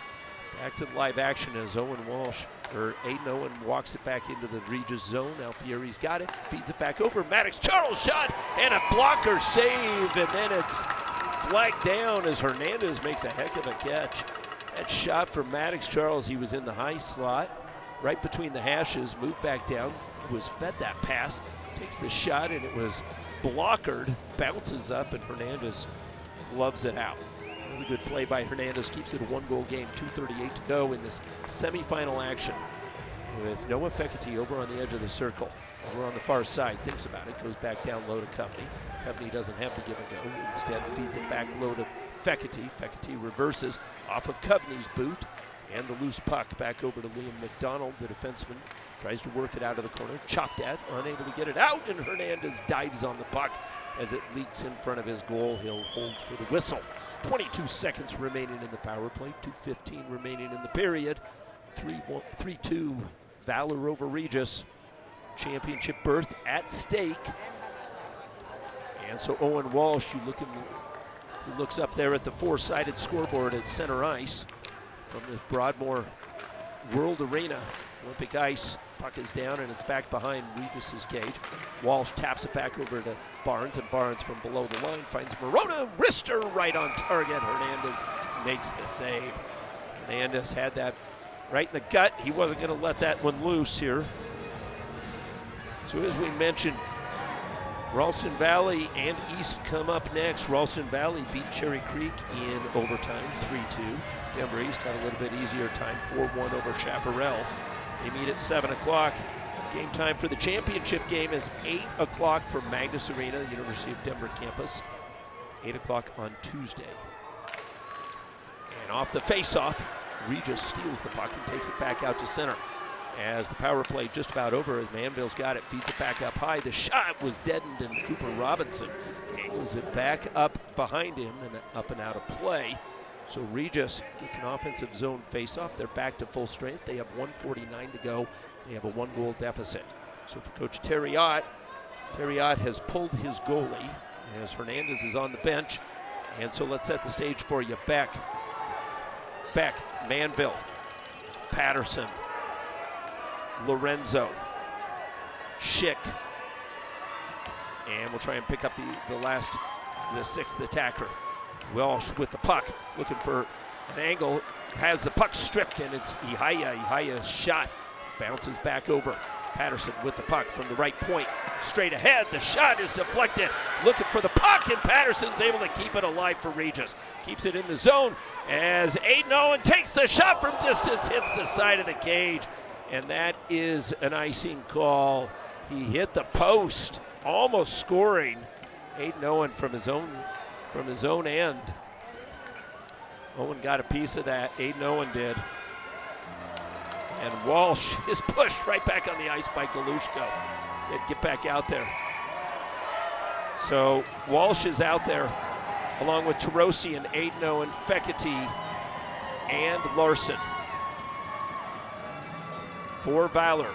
Back to the live action as Aiden Owen walks it back into the Regis zone. Alfieri's got it, feeds it back over. Maddox Charles shot, and a blocker save, and then it's flagged down as Hernandez makes a heck of a catch. That shot from Maddox Charles, he was in the high slot, right between the hashes, moved back down, was fed that pass, takes the shot, and it was blockered, bounces up, and Hernandez gloves it out. Really good play by Hernandez, keeps it a one-goal game, 2:38 to go in this semifinal action, with Noah Fecity over on the edge of the circle. Over on the far side, thinks about it, goes back down low to Coveney. Coveney doesn't have to give a go, instead feeds it back low to Fecity. Fecity reverses off of Coveney's boot, and the loose puck back over to Liam McDonald, the defenseman. Tries to work it out of the corner, chopped at, unable to get it out, and Hernandez dives on the puck as it leaks in front of his goal. He'll hold for the whistle. 22 seconds remaining in the power play, 2:15 remaining in the period. 3-2 Valor over Regis. Championship berth at stake. And so Owen Walsh, he looks up there at the four-sided scoreboard at center ice from the Broadmoor World Arena, Olympic ice. Puck is down and it's back behind Regis's cage. Walsh taps it back over to Barnes, and Barnes from below the line finds Morona. Wrister right on target. Hernandez makes the save. Hernandez had that right in the gut. He wasn't going to let that one loose here. So as we mentioned, Ralston Valley and East come up next. Ralston Valley beat Cherry Creek in overtime, 3-2. Denver East had a little bit easier time, 4-1 over Chaparral. They meet at 7 o'clock. Game time for the championship game is 8 o'clock from Magnus Arena, University of Denver campus. 8 o'clock on Tuesday. And off the face-off, Regis steals the puck and takes it back out to center. As the power play just about over, as Manville's got it, feeds it back up high. The shot was deadened, and Cooper Robinson angles it back up behind him and up and out of play. So Regis gets an offensive zone faceoff. They're back to full strength. They have 1:49 to go. They have a 1-goal deficit. So for Coach Terriot has pulled his goalie as Hernandez is on the bench. And so let's set the stage for you. Beck, Manville, Patterson, Lorenzo, Schick, and we'll try and pick up the sixth attacker. Walsh with the puck, looking for an angle, has the puck stripped, and it's Ihaya. Ihaya's shot bounces back over. Patterson with the puck from the right point, straight ahead. The shot is deflected, looking for the puck, and Patterson's able to keep it alive for Regis. Keeps it in the zone as Aiden Owen takes the shot from distance, hits the side of the cage. And that is an icing call. He hit the post, almost scoring. Aiden Owen from his own end. Owen got a piece of that. Aiden Owen did. And Walsh is pushed right back on the ice by Galushko. Said, get back out there. So Walsh is out there along with Tarosian, Aiden Owen, Fekete, and Larson. For Valor,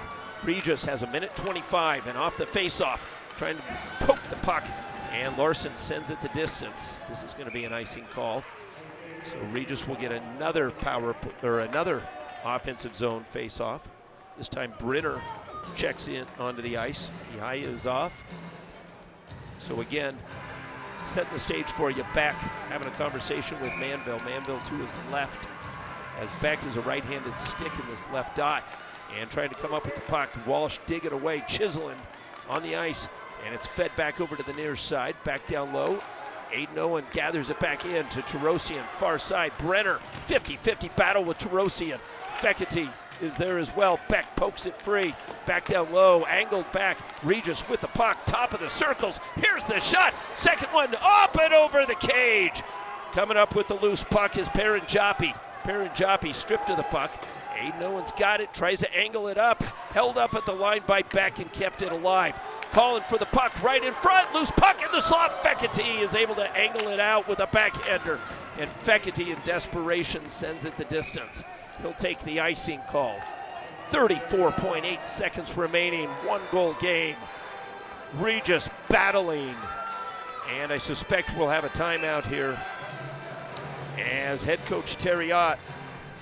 Regis has 1:25, and off the face-off, trying to poke the puck, and Larson sends it the distance. This is going to be an icing call. So Regis will get another another offensive zone face-off. This time Brenner checks in onto the ice. Ihaya is off. So again, setting the stage for you. Beck having a conversation with Manville. Manville to his left, as Beck is a right-handed stick in this left dot. And trying to come up with the puck. Walsh digging away, chiseling on the ice. And it's fed back over to the near side, back down low. Aiden Owen gathers it back in to Tarosian, far side. Brenner, 50-50 battle with Tarosian. Fekete is there as well. Beck pokes it free, back down low, angled back. Regis with the puck, top of the circles. Here's the shot, second one up and over the cage. Coming up with the loose puck is Paranjapi. Paranjapi stripped of the puck. Aiden Owen's got it, tries to angle it up, held up at the line by Beck and kept it alive. Calling for the puck right in front, loose puck in the slot. Fekete is able to angle it out with a backhander, and Fekete in desperation sends it the distance. He'll take the icing call. 34.8 seconds remaining, 1-goal game. Regis battling, and I suspect we'll have a timeout here as head coach Terriot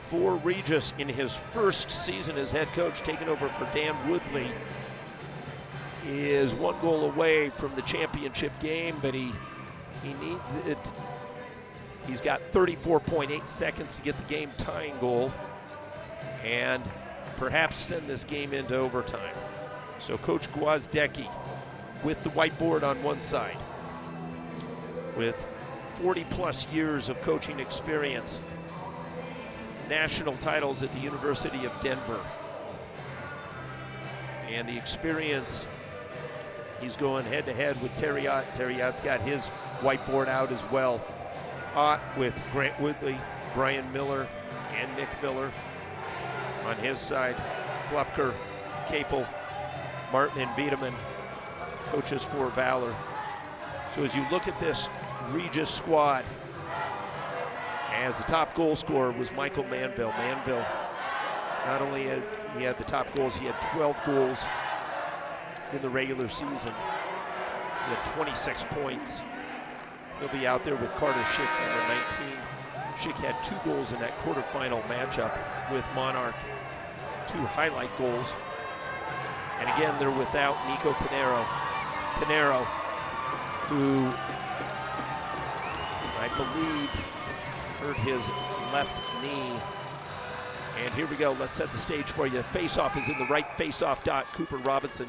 for Regis in his first season as head coach, taking over for Dan Woodley, is 1 goal away from the championship game, but he needs it. He's got 34.8 seconds to get the game tying goal and perhaps send this game into overtime. So Coach Gwozdecki with the whiteboard on one side, with 40-plus years of coaching experience, national titles at the University of Denver, and the experience. He's going head-to-head with Terriot. Terriot's got his whiteboard out as well, with Grant Woodley, Brian Miller, and Nick Miller. On his side, Klupker, Capel, Martin, and Wiedemann, coaches for Valor. So as you look at this Regis squad, as the top goal scorer was Michael Manville. Manville, not only he had the top goals, he had 12 goals in the regular season. He had 26 points. He'll be out there with Carter Schick, number 19. Schick had 2 goals in that quarterfinal matchup with Monarch, 2 highlight goals. And again, they're without Nico Pinero, who I believe hurt his left knee. And here we go, let's set the stage for you. Face-off is in the right face-off dot. Cooper Robinson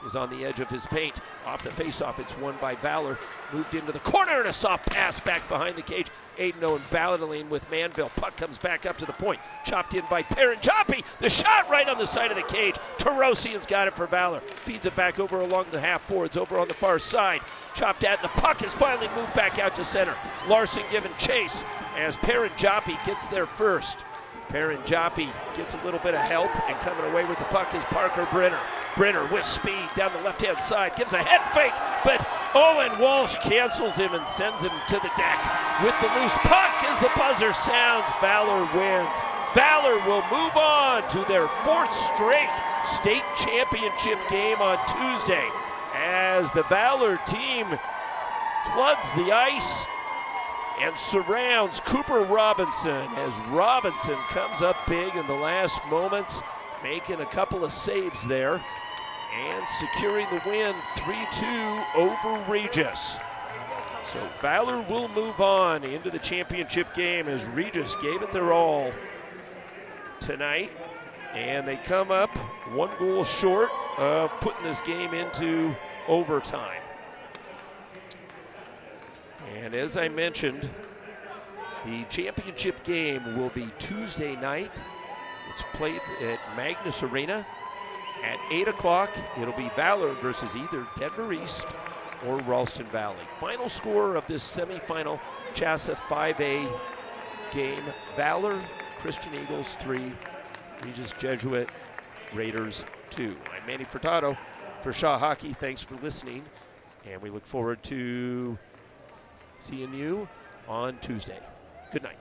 is on the edge of his paint. Off the face-off, it's won by Valor. Moved into the corner and a soft pass back behind the cage. Aiden Owen battling with Manville. Puck comes back up to the point. Chopped in by Paranjapi. The shot right on the side of the cage. Tarosian's got it for Valor. Feeds it back over along the half boards, over on the far side. Chopped at, and the puck is finally moved back out to center. Larson giving chase as Paranjapi gets there first. Paranjapi gets a little bit of help, and coming away with the puck is Parker Brenner. Brenner with speed down the left-hand side, gives a head fake, but Owen Walsh cancels him and sends him to the deck. With the loose puck as the buzzer sounds, Valor wins. Valor will move on to their 4th straight state championship game on Tuesday as the Valor team floods the ice and surrounds Cooper Robinson as Robinson comes up big in the last moments, making a couple of saves there and securing the win 3-2 over Regis. So Valor will move on into the championship game as Regis gave it their all tonight, and they come up 1 goal short of putting this game into overtime. And as I mentioned, the championship game will be Tuesday night. It's played at Magnus Arena at 8 o'clock. It'll be Valor versus either Denver East or Ralston Valley. Final score of this semifinal CHSAA 5A game: Valor, Christian Eagles 3, Regis Jesuit Raiders 2. I'm Manny Furtado for Shaw Hockey. Thanks for listening, and we look forward to seeing you on Tuesday. Good night.